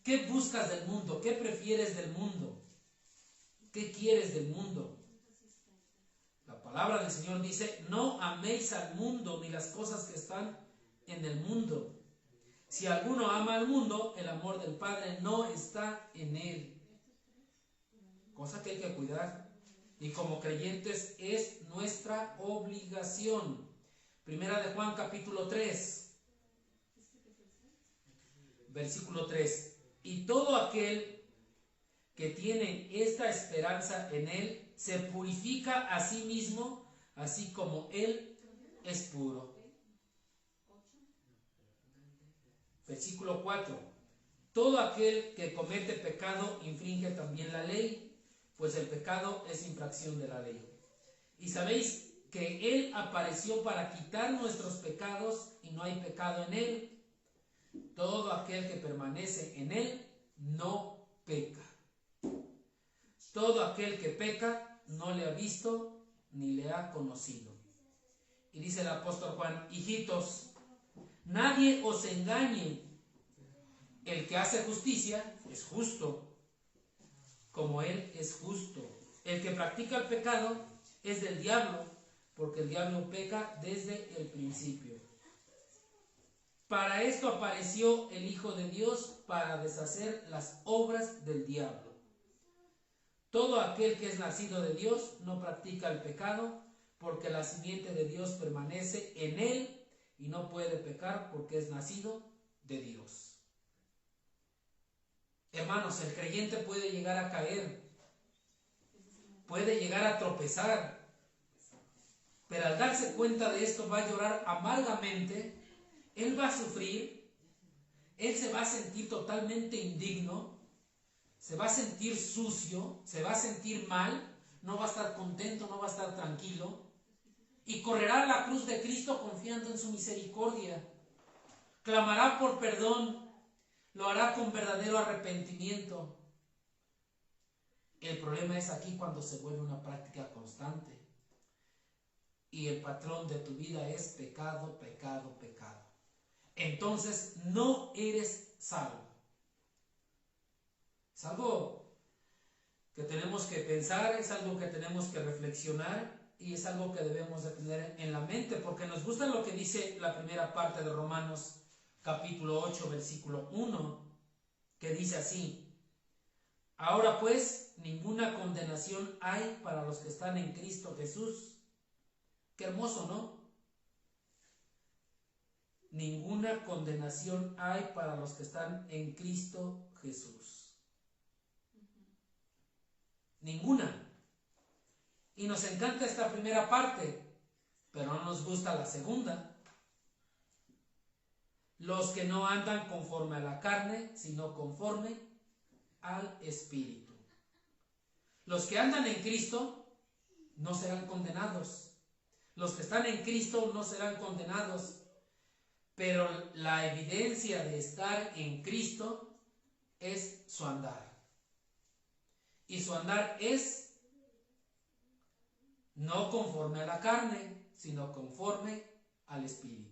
¿Qué buscas del mundo? ¿Qué prefieres del mundo? ¿Qué quieres del mundo? La palabra del Señor dice, no améis al mundo ni las cosas que están en el mundo. Si alguno ama al mundo, el amor del Padre no está en él. Cosa que hay que cuidar. Y como creyentes es nuestra obligación. Primera de Juan capítulo 3, versículo 3. Y todo aquel que tiene esta esperanza en él se purifica a sí mismo, así como él es puro. Versículo 4. Todo aquel que comete pecado infringe también la ley, pues el pecado es infracción de la ley. Y sabéis que Él apareció para quitar nuestros pecados y no hay pecado en Él. Todo aquel que permanece en Él no peca. Todo aquel que peca no le ha visto ni le ha conocido. Y dice el apóstol Juan: hijitos, nadie os engañe. El que hace justicia es justo, como Él es justo. El que practica el pecado es del diablo, porque el diablo peca desde el principio. Para esto apareció el Hijo de Dios, para deshacer las obras del diablo. Todo aquel que es nacido de Dios no practica el pecado, porque la simiente de Dios permanece en él y no puede pecar porque es nacido de Dios. Hermanos, el creyente puede llegar a caer, puede llegar a tropezar, pero al darse cuenta de esto va a llorar amargamente. Él va a sufrir, él se va a sentir totalmente indigno, se va a sentir sucio, se va a sentir mal, no va a estar contento, no va a estar tranquilo, y correrá a la cruz de Cristo confiando en su misericordia. Clamará por perdón, lo hará con verdadero arrepentimiento. El problema es aquí cuando se vuelve una práctica constante y el patrón de tu vida es pecado, pecado, pecado. Entonces no eres salvo. Es algo que tenemos que pensar, es algo que tenemos que reflexionar y es algo que debemos de tener en la mente, porque nos gusta lo que dice la primera parte de Romanos capítulo 8, versículo 1, que dice así: ahora pues ninguna condenación hay para los que están en Cristo Jesús. Qué hermoso, ¿no? Ninguna condenación hay para los que están en Cristo Jesús. Ninguna. Y nos encanta esta primera parte, pero no nos gusta la segunda. Los que no andan conforme a la carne, sino conforme al Espíritu. Los que andan en Cristo no serán condenados. Los que están en Cristo no serán condenados. Pero la evidencia de estar en Cristo es su andar. Y su andar es no conforme a la carne, sino conforme al Espíritu.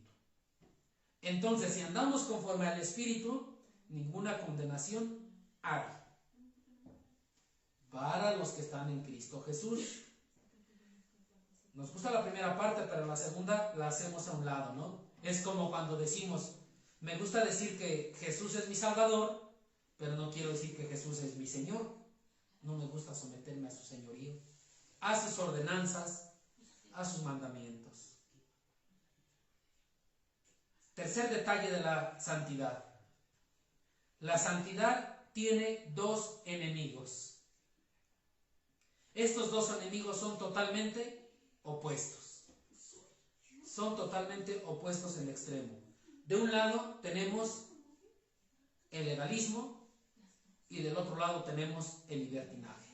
Entonces, si andamos conforme al Espíritu, ninguna condenación hay para los que están en Cristo Jesús. Nos gusta la primera parte, pero la segunda la hacemos a un lado, ¿no? Es como cuando decimos, me gusta decir que Jesús es mi Salvador, pero no quiero decir que Jesús es mi Señor. No me gusta someterme a su señorío, a sus ordenanzas, a sus mandamientos. Tercer detalle de la santidad. La santidad tiene dos enemigos. Estos dos enemigos son totalmente opuestos. Son totalmente opuestos en el extremo. De un lado tenemos el legalismo y del otro lado tenemos el libertinaje.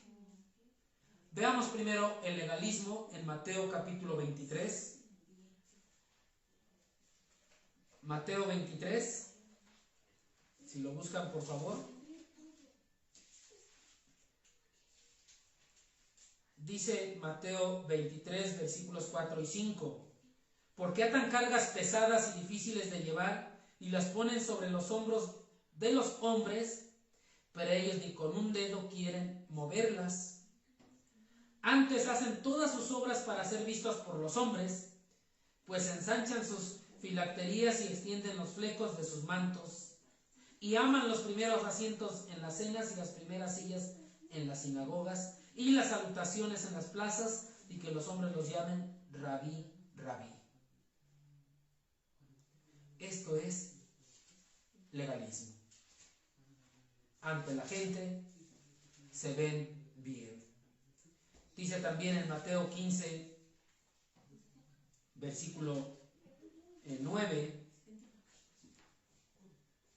Veamos primero el legalismo en Mateo capítulo 23. Mateo 23, si lo buscan por favor. Dice Mateo 23, versículos 4 y 5. ¿Por qué atan cargas pesadas y difíciles de llevar y las ponen sobre los hombros de los hombres, pero ellos ni con un dedo quieren moverlas? Antes hacen todas sus obras para ser vistos por los hombres, pues ensanchan sus filacterías y extienden los flecos de sus mantos, y aman los primeros asientos en las cenas y las primeras sillas en las sinagogas y las salutaciones en las plazas, y que los hombres los llamen rabí, rabí. Esto es legalismo. Ante la gente se ven bien. Dice también en Mateo 15, versículo 9,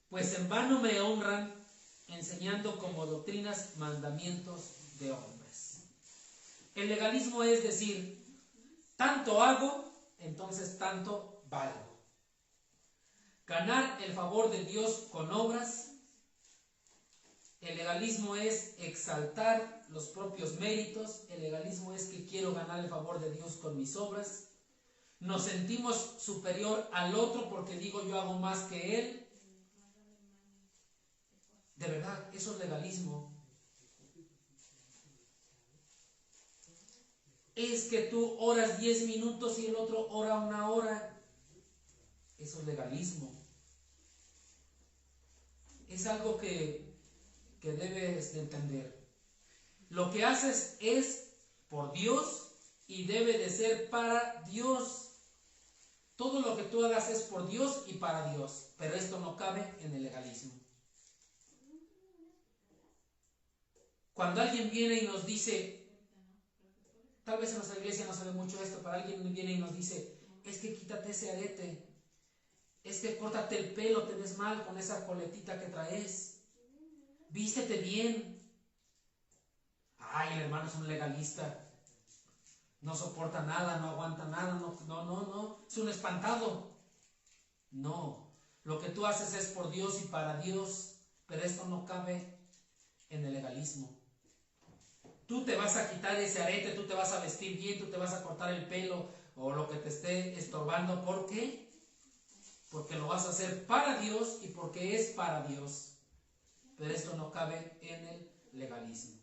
pues en vano me honran enseñando como doctrinas mandamientos de hombres. El legalismo es decir, tanto hago, entonces tanto valgo. Ganar el favor de Dios con obras. El legalismo es exaltar los propios méritos. El legalismo es que quiero ganar el favor de Dios con mis obras. Nos sentimos superior al otro porque digo yo hago más que él. De verdad, eso es legalismo. Es que tú oras 10 minutos y el otro ora 1 hora. Eso es legalismo. Es algo que debes de entender. Lo que haces es por Dios y debe de ser para Dios. Todo lo que tú hagas es por Dios y para Dios, pero esto no cabe en el legalismo. Cuando alguien viene y nos dice, tal vez en nuestra iglesia no se ve mucho esto, pero alguien viene y nos dice, es que quítate ese arete, es que córtate el pelo, te ves mal con esa coletita que traes, vístete bien. Ay, el hermano es un legalista, no soporta nada, no aguanta nada, no, es un espantado. No, lo que tú haces es por Dios y para Dios, pero esto no cabe en el legalismo. Tú te vas a quitar ese arete, tú te vas a vestir bien, tú te vas a cortar el pelo o lo que te esté estorbando. ¿Por qué? Porque lo vas a hacer para Dios y porque es para Dios. Pero esto no cabe en el legalismo.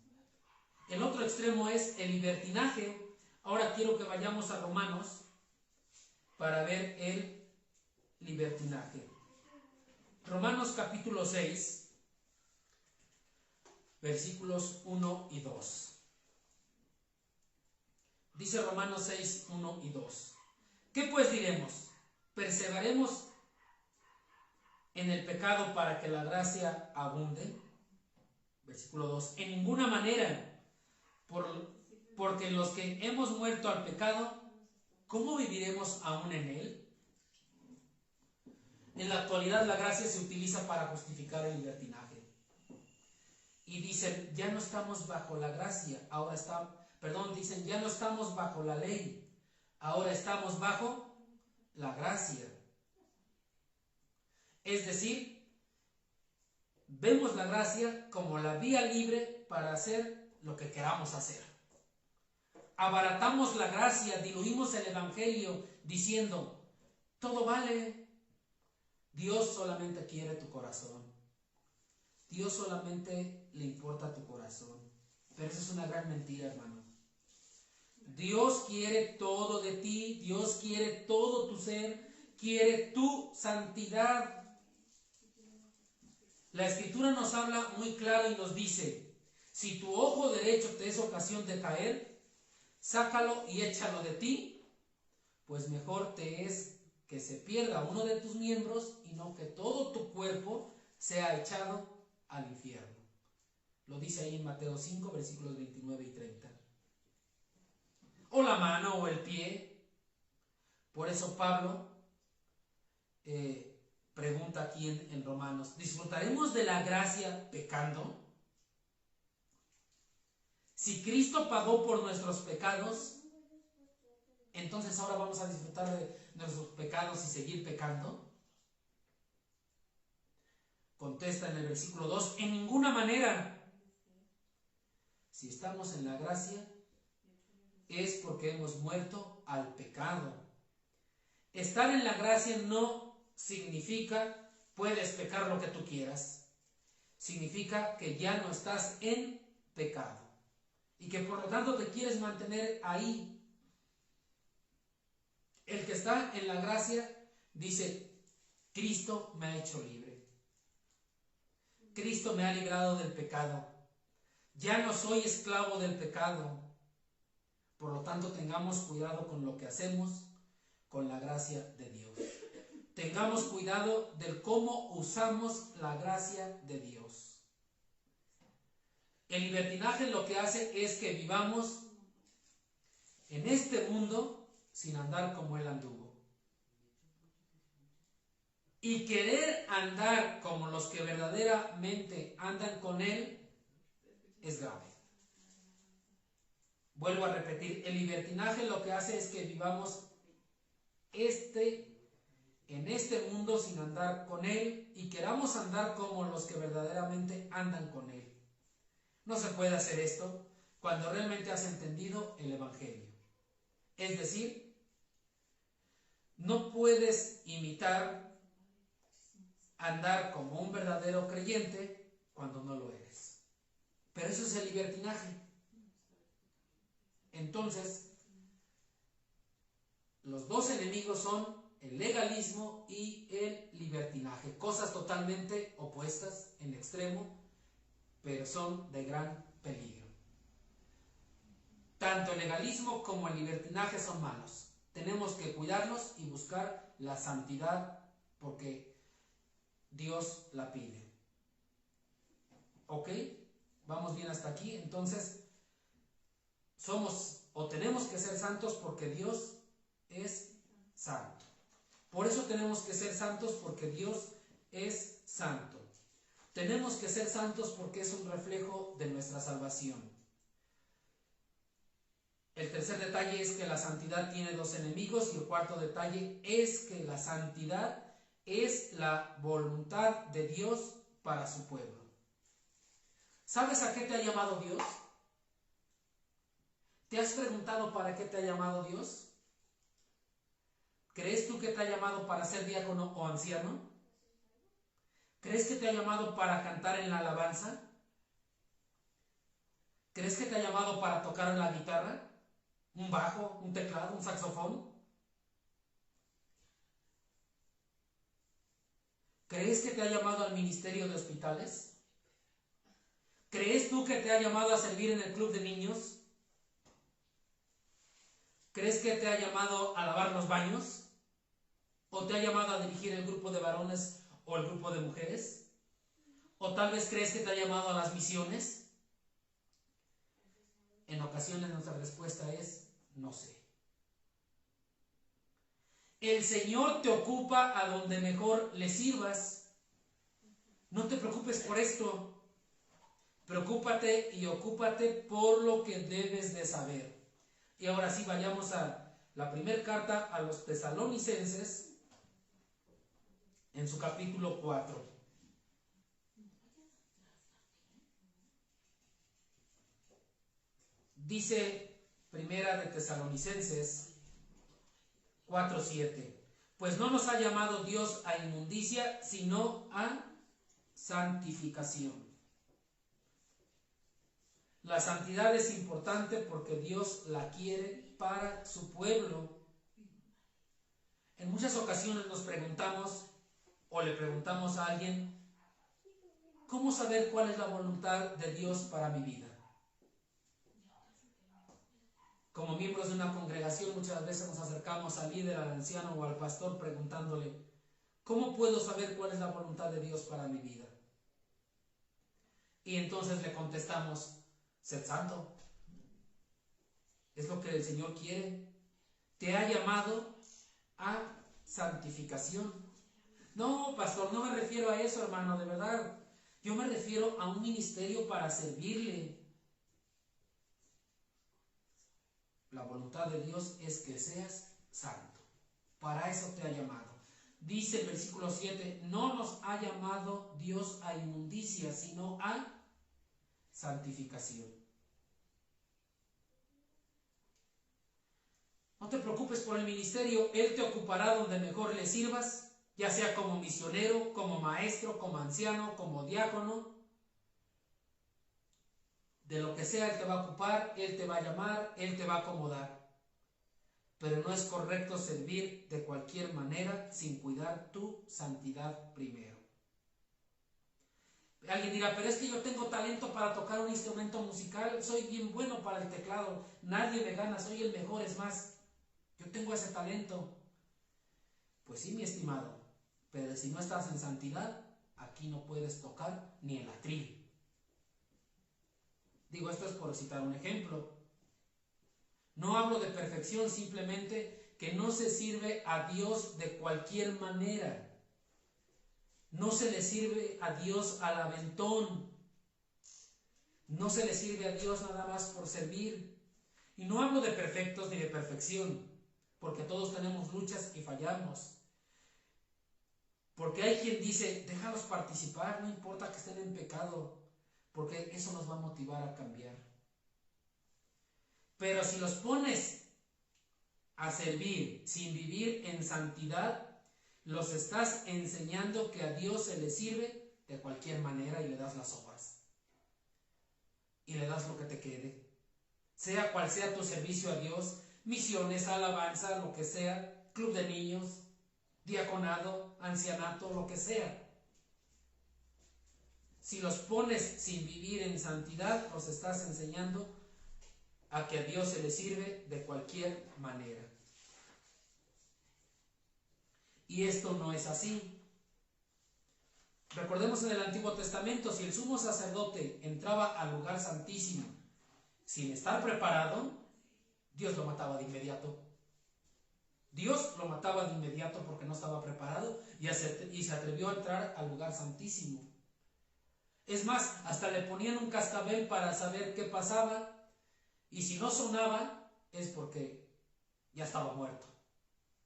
El otro extremo es el libertinaje. Ahora quiero que vayamos a Romanos para ver el libertinaje. Romanos capítulo 6, versículos 1 y 2. Dice Romanos 6, 1 y 2. ¿Qué pues diremos? ¿Perseveraremos en el pecado para que la gracia abunde? Versículo 2. En ninguna manera, porque los que hemos muerto al pecado, ¿cómo viviremos aún en él? En la actualidad la gracia se utiliza para justificar el libertinaje. Y dicen, ya no estamos bajo la gracia, dicen, ya no estamos bajo la ley, ahora estamos bajo la gracia. Es decir, vemos la gracia como la vía libre para hacer lo que queramos hacer. Abaratamos la gracia, diluimos el evangelio diciendo, todo vale. Dios solamente quiere tu corazón. Dios solamente le importa tu corazón. Pero eso es una gran mentira, hermano. Dios quiere todo de ti, Dios quiere todo tu ser, quiere tu santidad. La Escritura nos habla muy claro y nos dice, si tu ojo derecho te es ocasión de caer, sácalo y échalo de ti, pues mejor te es que se pierda uno de tus miembros y no que todo tu cuerpo sea echado al infierno. Lo dice ahí en Mateo 5, versículos 29 y 30. O la mano o el pie. Por eso Pablo pregunta aquí en Romanos, ¿disfrutaremos de la gracia pecando? Si Cristo pagó por nuestros pecados, entonces ahora vamos a disfrutar de nuestros pecados y seguir pecando. Contesta en el versículo 2, en ninguna manera. Si estamos en la gracia, es porque hemos muerto al pecado. Estar en la gracia no significa puedes pecar lo que tú quieras. Significa que ya no estás en pecado y que por lo tanto te quieres mantener ahí. El que está en la gracia dice, Cristo me ha hecho libre. Cristo me ha librado del pecado. Ya no soy esclavo del pecado. Por lo tanto, tengamos cuidado con lo que hacemos con la gracia de Dios. Tengamos cuidado del cómo usamos la gracia de Dios. El libertinaje lo que hace es que vivamos en este mundo sin andar como Él anduvo. Y querer andar como los que verdaderamente andan con Él es grave. Vuelvo a repetir, el libertinaje lo que hace es que vivamos en este mundo sin andar con él y queramos andar como los que verdaderamente andan con él. No se puede hacer esto cuando realmente has entendido el Evangelio. Es decir, no puedes imitar andar como un verdadero creyente cuando no lo eres. Pero eso es el libertinaje. Entonces, los dos enemigos son el legalismo y el libertinaje, cosas totalmente opuestas en extremo, pero son de gran peligro. Tanto el legalismo como el libertinaje son malos. Tenemos que cuidarlos y buscar la santidad porque Dios la pide. ¿Ok? ¿Vamos bien hasta aquí? Entonces, somos o tenemos que ser santos porque Dios es santo. Por eso tenemos que ser santos porque Dios es santo. Tenemos que ser santos porque es un reflejo de nuestra salvación. El tercer detalle es que la santidad tiene dos enemigos y el cuarto detalle es que la santidad es la voluntad de Dios para su pueblo. ¿Sabes a qué te ha llamado Dios? ¿Te has preguntado para qué te ha llamado Dios? ¿Crees tú que te ha llamado para ser diácono o anciano? ¿Crees que te ha llamado para cantar en la alabanza? ¿Crees que te ha llamado para tocar la guitarra? ¿Un bajo? ¿Un teclado? ¿Un saxofón? ¿Crees que te ha llamado al ministerio de hospitales? ¿Crees tú que te ha llamado a servir en el club de niños? ¿Crees que te ha llamado a lavar los baños? ¿O te ha llamado a dirigir el grupo de varones o el grupo de mujeres? ¿O tal vez crees que te ha llamado a las misiones? En ocasiones nuestra respuesta es no sé. El Señor te ocupa a donde mejor le sirvas. No te preocupes por esto. Preocúpate y ocúpate por lo que debes de saber. Y ahora sí, vayamos a la primera carta a los tesalonicenses, en su capítulo 4. Dice Primera de Tesalonicenses 4:7. Pues no nos ha llamado Dios a inmundicia, sino a santificación. La santidad es importante porque Dios la quiere para su pueblo. En muchas ocasiones nos preguntamos o le preguntamos a alguien, ¿cómo saber cuál es la voluntad de Dios para mi vida? Como miembros de una congregación muchas veces nos acercamos al líder, al anciano o al pastor preguntándole, ¿cómo puedo saber cuál es la voluntad de Dios para mi vida? Y entonces le contestamos, sed santo. Es lo que el Señor quiere. Te ha llamado a santificación. No, pastor, no me refiero a eso, hermano, de verdad. Yo me refiero a un ministerio para servirle. La voluntad de Dios es que seas santo. Para eso te ha llamado. Dice el versículo 7, no nos ha llamado Dios a inmundicia, sino a santificación. No te preocupes por el ministerio, Él te ocupará donde mejor le sirvas, ya sea como misionero, como maestro, como anciano, como diácono. De lo que sea Él te va a ocupar, Él te va a llamar, Él te va a acomodar. Pero no es correcto servir de cualquier manera sin cuidar tu santidad primero. Alguien dirá, pero es que yo tengo talento para tocar un instrumento musical, soy bien bueno para el teclado, nadie me gana, soy el mejor, es más, yo tengo ese talento. Pues sí, mi estimado, pero si no estás en santidad, aquí no puedes tocar ni el atril. Digo, esto es por citar un ejemplo. No hablo de perfección, simplemente que no se sirve a Dios de cualquier manera. No se le sirve a Dios al aventón. No se le sirve a Dios nada más por servir. Y no hablo de perfectos ni de perfección, porque todos tenemos luchas y fallamos. Porque hay quien dice, déjalos participar, no importa que estén en pecado, porque eso nos va a motivar a cambiar. Pero si los pones a servir sin vivir en santidad, los estás enseñando que a Dios se le sirve de cualquier manera y le das las obras. Y le das lo que te quede. Sea cual sea tu servicio a Dios, misiones, alabanza, lo que sea, club de niños, diaconado, ancianato, lo que sea. Si los pones sin vivir en santidad, los estás enseñando a que a Dios se le sirve de cualquier manera. Y esto no es así. Recordemos en el Antiguo Testamento, si el sumo sacerdote entraba al lugar santísimo sin estar preparado, Dios lo mataba de inmediato. Dios lo mataba de inmediato porque no estaba preparado y se atrevió a entrar al lugar santísimo. Es más, hasta le ponían un cascabel para saber qué pasaba, y si no sonaba es porque ya estaba muerto.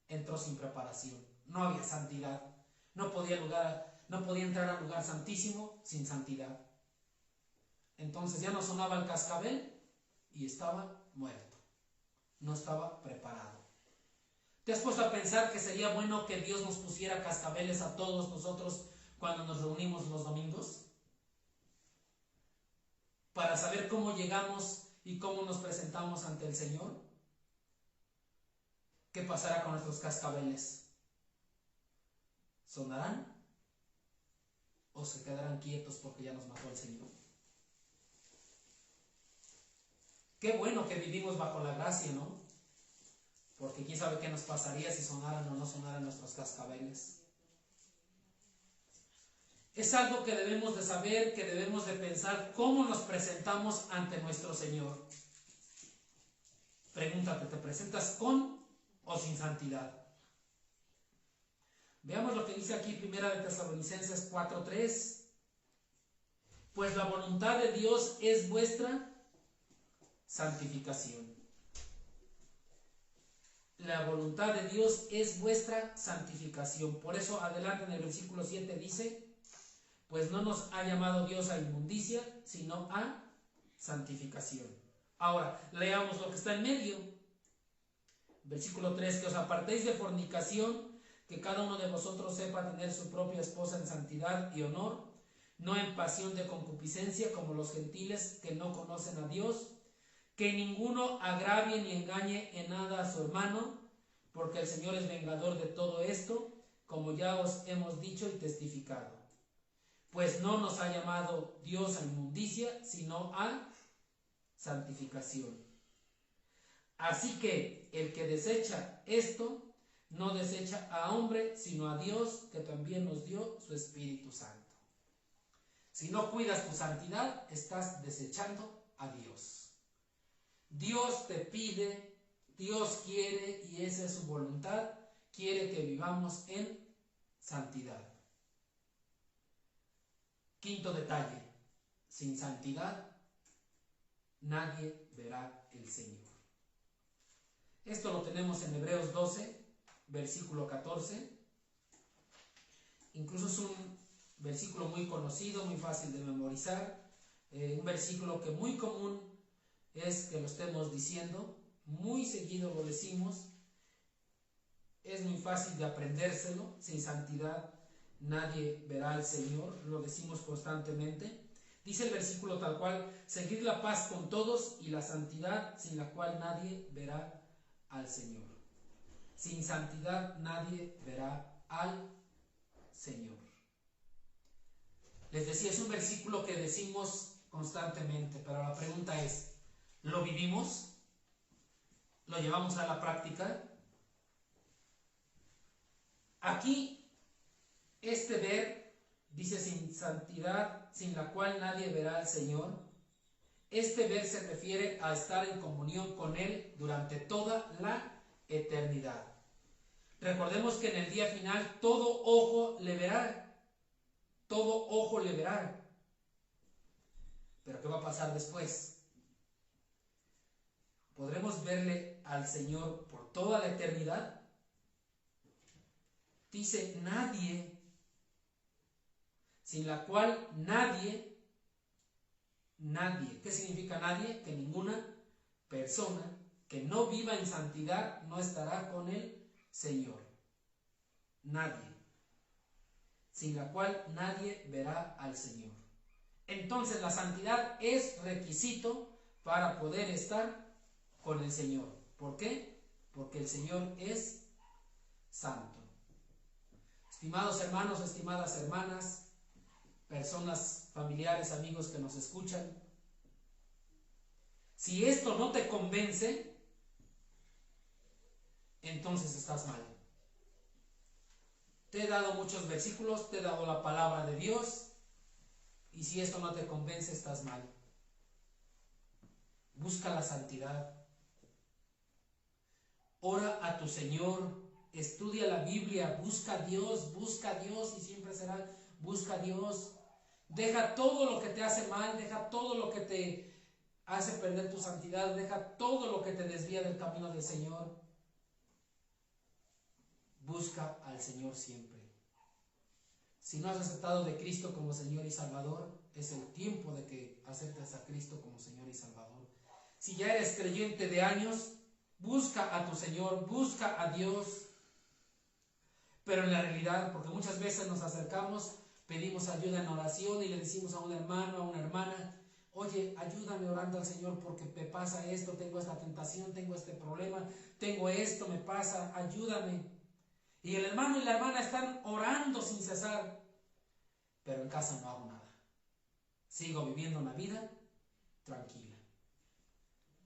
Entró sin preparación, no había santidad, no podía entrar al lugar santísimo sin santidad. Entonces ya no sonaba el cascabel y estaba muerto, no estaba preparado. ¿Te has puesto a pensar que sería bueno que Dios nos pusiera cascabeles a todos nosotros cuando nos reunimos los domingos? Para saber cómo llegamos y cómo nos presentamos ante el Señor. ¿Qué pasará con nuestros cascabeles? ¿Sonarán? ¿O se quedarán quietos porque ya nos mató el Señor? Qué bueno que vivimos bajo la gracia, ¿no? Porque quién sabe qué nos pasaría si sonaran o no sonaran nuestros cascabeles. Es algo que debemos de saber, que debemos de pensar cómo nos presentamos ante nuestro Señor. Pregúntate, ¿te presentas con o sin santidad? Veamos lo que dice aquí 1 de Tesalonicenses 4:3. Pues la voluntad de Dios es vuestra santificación. La voluntad de Dios es vuestra santificación. Por eso adelante en el versículo 7 dice, pues no nos ha llamado Dios a inmundicia, sino a santificación. Ahora, leamos lo que está en medio. Versículo 3, que os apartéis de fornicación, que cada uno de vosotros sepa tener su propia esposa en santidad y honor, no en pasión de concupiscencia como los gentiles que no conocen a Dios, que ninguno agravie ni engañe en nada a su hermano, porque el Señor es vengador de todo esto, como ya os hemos dicho y testificado. Pues no nos ha llamado Dios a inmundicia, sino a santificación. Así que el que desecha esto, no desecha a hombre, sino a Dios, que también nos dio su Espíritu Santo. Si no cuidas tu santidad, estás desechando a Dios. Dios te pide, Dios quiere, y esa es su voluntad, quiere que vivamos en santidad. Quinto detalle, sin santidad nadie verá el Señor. Esto lo tenemos en Hebreos 12, versículo 14. Incluso es un versículo muy conocido, muy fácil de memorizar, un versículo que muy común es que lo estemos diciendo, muy seguido lo decimos, es muy fácil de aprendérselo. Sin santidad nadie verá al Señor, lo decimos constantemente. Dice el versículo tal cual, seguid la paz con todos y la santidad, sin la cual nadie verá al Señor. Sin santidad nadie verá al Señor. Les decía, es un versículo que decimos constantemente, pero la pregunta es, ¿lo vivimos? ¿Lo llevamos a la práctica? Aquí, este ver, dice sin santidad, sin la cual nadie verá al Señor. Este ver se refiere a estar en comunión con Él durante toda la eternidad. Recordemos que en el día final todo ojo le verá. Todo ojo le verá. Pero ¿qué va a pasar después? ¿podremos verle al Señor por toda la eternidad? Dice nadie, sin la cual nadie, ¿qué significa nadie? Que ninguna persona que no viva en santidad no estará con el Señor. Nadie, sin la cual nadie verá al Señor. Entonces la santidad es requisito para poder estar con el Señor. ¿Por qué? Porque el Señor es santo. Estimados hermanos, estimadas hermanas, personas, familiares, amigos que nos escuchan, si esto no te convence, entonces estás mal. Te he dado muchos versículos, te he dado la palabra de Dios, y si esto no te convence, estás mal. Busca la santidad. Ora a tu Señor, estudia la Biblia, busca a Dios y siempre será, busca a Dios. Deja todo lo que te hace mal, deja todo lo que te hace perder tu santidad, deja todo lo que te desvía del camino del Señor. Busca al Señor siempre. Si no has aceptado de Cristo como Señor y Salvador, es el tiempo de que aceptes a Cristo como Señor y Salvador. Si ya eres creyente de años, busca a tu Señor, busca a Dios. Pero en la realidad, porque muchas veces nos acercamos, pedimos ayuda en oración y le decimos a un hermano, a una hermana, oye, ayúdame orando al Señor porque me pasa esto, tengo esta tentación, tengo este problema, tengo esto, me pasa, ayúdame. Y el hermano y la hermana están orando sin cesar, pero en casa no hago nada. Sigo viviendo una vida tranquila.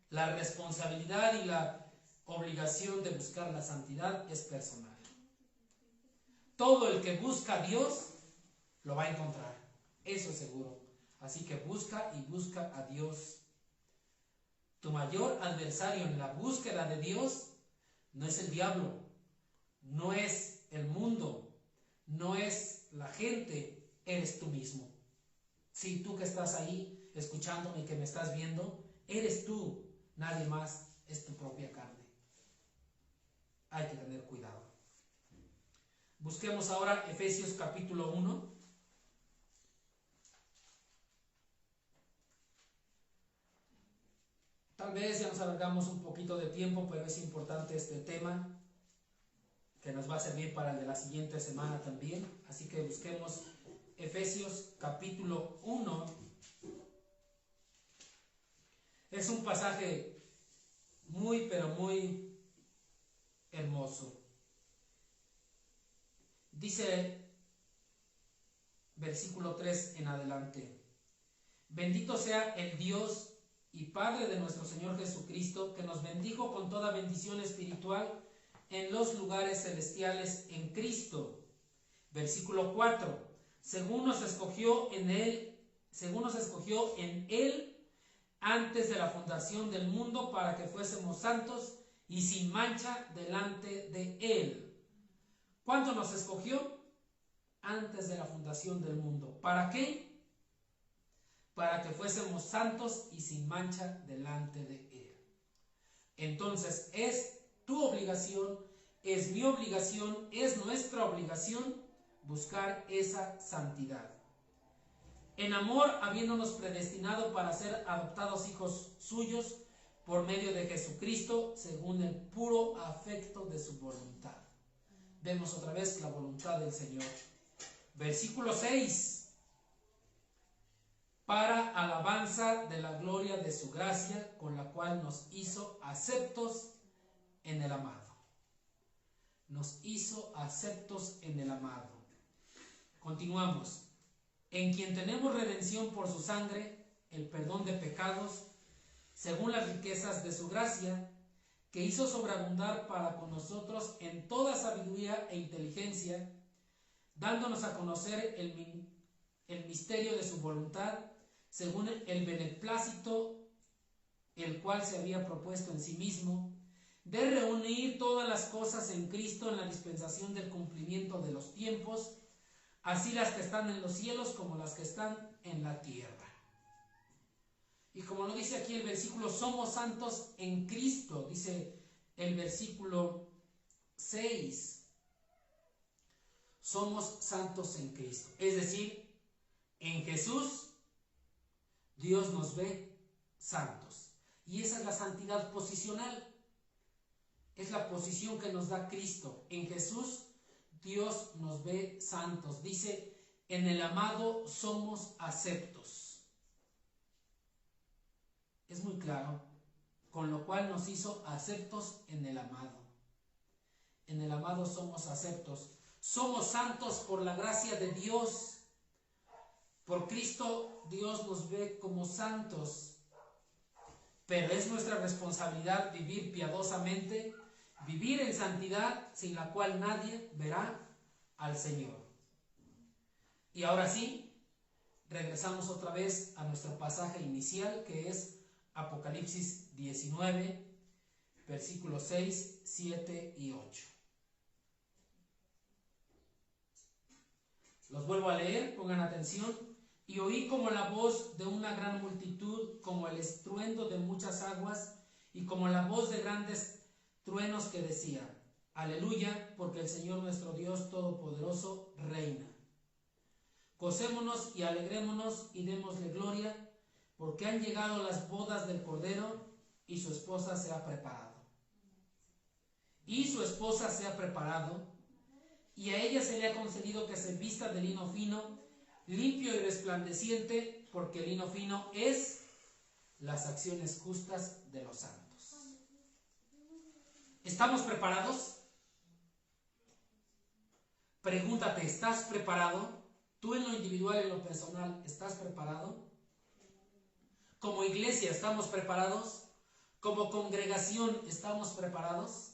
La responsabilidad y la obligación de buscar la santidad es personal. Todo el que busca a Dios lo va a encontrar, eso es seguro. Así que busca y busca a Dios. Tu mayor adversario en la búsqueda de Dios no es el diablo, no es el mundo, no es la gente, eres tú mismo. Si tú que estás ahí escuchándome y que me estás viendo, eres tú, nadie más, es tu propia carne. Hay que tener cuidado. Busquemos ahora Efesios capítulo 1. Tal vez ya nos alargamos un poquito de tiempo, pero es importante este tema que nos va a servir para el de la siguiente semana también. Así que busquemos Efesios capítulo 1. Es un pasaje muy, pero muy hermoso. Dice versículo 3 en adelante: bendito sea el Dios y Padre de nuestro Señor Jesucristo, que nos bendijo con toda bendición espiritual en los lugares celestiales en Cristo. Versículo 4: según nos escogió en Él antes de la fundación del mundo, para que fuésemos santos y sin mancha delante de Él. ¿Cuándo nos escogió? Antes de la fundación del mundo. ¿Para qué? Para que fuésemos santos y sin mancha delante de Él. Entonces es tu obligación, es mi obligación, es nuestra obligación buscar esa santidad. En amor, habiéndonos predestinado para ser adoptados hijos suyos por medio de Jesucristo, según el puro afecto de su voluntad. Vemos otra vez la voluntad del Señor. Versículo 6: para alabanza de la gloria de su gracia, con la cual nos hizo aceptos en el amado. Nos hizo aceptos en el amado. Continuamos. En quien tenemos redención por su sangre, el perdón de pecados, según las riquezas de su gracia, que hizo sobreabundar para con nosotros en toda sabiduría e inteligencia, dándonos a conocer el misterio de su voluntad, según el beneplácito, el cual se había propuesto en sí mismo, de reunir todas las cosas en Cristo en la dispensación del cumplimiento de los tiempos, así las que están en los cielos como las que están en la tierra. Y como lo dice aquí el versículo, somos santos en Cristo, dice el versículo 6. Somos santos en Cristo. Es decir, en Jesús Dios nos ve santos. Y esa es la santidad posicional. Es la posición que nos da Cristo. En Jesús Dios nos ve santos. Dice, en el amado somos aceptos. Es muy claro. Con lo cual nos hizo aceptos en el amado. En el amado somos aceptos. Somos santos por la gracia de Dios. Por Cristo Dios nos ve como santos. Pero es nuestra responsabilidad vivir piadosamente, vivir en santidad, sin la cual nadie verá al Señor. Y ahora sí, regresamos otra vez a nuestro pasaje inicial, que es Apocalipsis 19, versículos 6, 7 y 8. Los vuelvo a leer, pongan atención. Y oí como la voz de una gran multitud, como el estruendo de muchas aguas, y como la voz de grandes truenos que decía, Aleluya, porque el Señor nuestro Dios Todopoderoso reina. Gocémonos y alegrémonos y démosle gloria, porque han llegado las bodas del Cordero, y su esposa se ha preparado. Y su esposa se ha preparado, y a ella se le ha concedido que se vista de lino fino, limpio y resplandeciente, porque el lino fino es las acciones justas de los santos. ¿Estamos preparados? Pregúntate, ¿estás preparado? Tú en lo individual y en lo personal, ¿estás preparado? Como iglesia, ¿estamos preparados? Como congregación, ¿estamos preparados?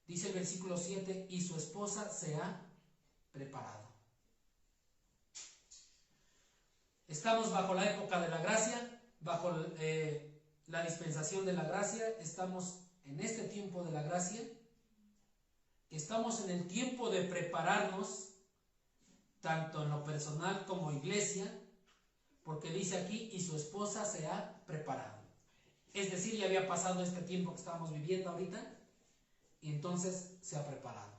Dice el versículo 7, y su esposa se ha preparado. Estamos bajo la época de la gracia, bajo la dispensación de la gracia, estamos en este tiempo de la gracia, estamos en el tiempo de prepararnos, tanto en lo personal como iglesia, porque dice aquí, y su esposa se ha preparado. Es decir, ya había pasado este tiempo que estamos viviendo ahorita, y entonces se ha preparado.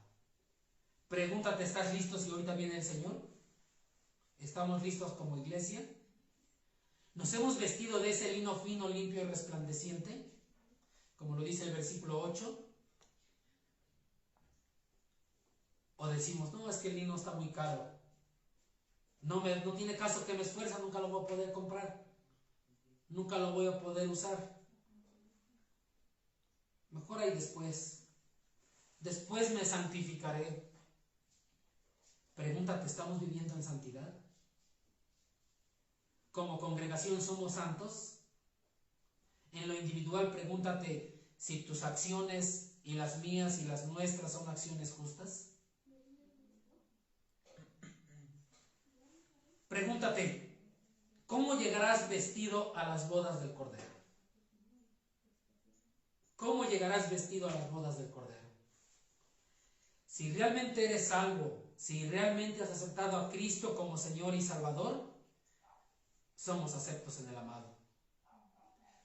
Pregúntate, ¿estás listo si ahorita viene el Señor? ¿Estamos listos como iglesia? ¿Nos hemos vestido de ese lino fino, limpio y resplandeciente? Como lo dice el versículo 8. ¿O decimos, no, es que el lino está muy caro? No tiene caso que me esfuerce, nunca lo voy a poder comprar. Nunca lo voy a poder usar. Mejor ahí después. Después me santificaré. Pregúntate, ¿estamos viviendo en santidad? Como congregación somos santos. En lo individual, pregúntate si tus acciones y las mías y las nuestras son acciones justas. Pregúntate, ¿cómo llegarás vestido a las bodas del Cordero? ¿Cómo llegarás vestido a las bodas del Cordero? Si realmente eres salvo, si realmente has aceptado a Cristo como Señor y Salvador, somos aceptos en el amado.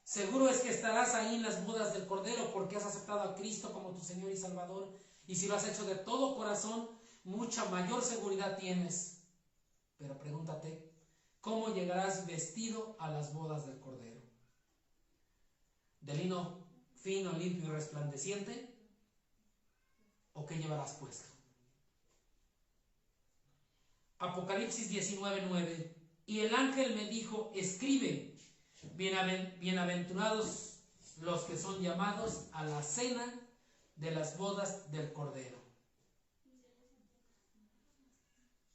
Seguro es que estarás ahí en las bodas del Cordero porque has aceptado a Cristo como tu Señor y Salvador. Y si lo has hecho de todo corazón, mucha mayor seguridad tienes. Pero pregúntate, ¿cómo llegarás vestido a las bodas del Cordero? ¿De lino fino, limpio y resplandeciente? ¿O qué llevarás puesto? Apocalipsis 19:9. Y el ángel me dijo, escribe, bienaventurados los que son llamados a la cena de las bodas del Cordero.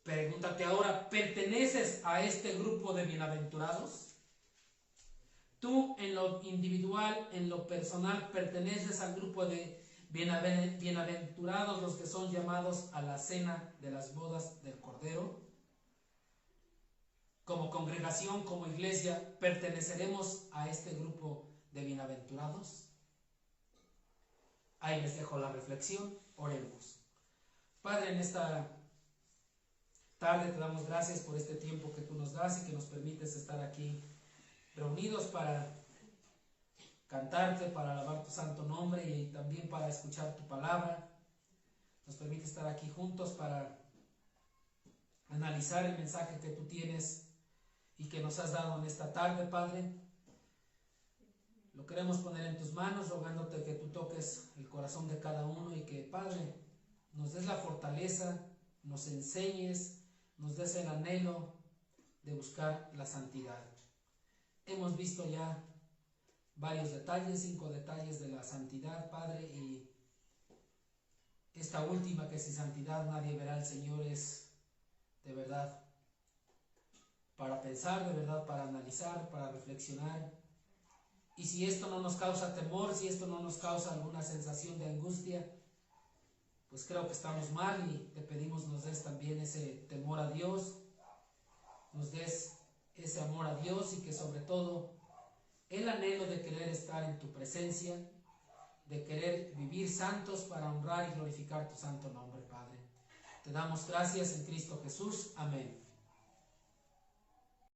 Pregúntate ahora, ¿perteneces a este grupo de bienaventurados? Tú en lo individual, en lo personal, ¿perteneces al grupo de bienaventurados los que son llamados a la cena de las bodas del Cordero? Como congregación, como iglesia, ¿perteneceremos a este grupo de bienaventurados? Ahí les dejo la reflexión, oremos. Padre, en esta tarde te damos gracias por este tiempo que tú nos das y que nos permites estar aquí reunidos para cantarte, para alabar tu santo nombre y también para escuchar tu palabra. Nos permite estar aquí juntos para analizar el mensaje que tú tienes y que nos has dado en esta tarde, Padre. Lo queremos poner en tus manos, rogándote que tú toques el corazón de cada uno y que, Padre, nos des la fortaleza, nos enseñes, nos des el anhelo de buscar la santidad. Hemos visto ya varios detalles, 5 detalles de la santidad, Padre, y esta última, que sin santidad nadie verá al Señor, es de verdad para pensar, de verdad para analizar, para reflexionar. Y si esto no nos causa temor, si esto no nos causa alguna sensación de angustia, pues creo que estamos mal y te pedimos nos des también ese temor a Dios, nos des ese amor a Dios y que sobre todo el anhelo de querer estar en tu presencia, de querer vivir santos para honrar y glorificar tu santo nombre, Padre. Te damos gracias en Cristo Jesús. Amén.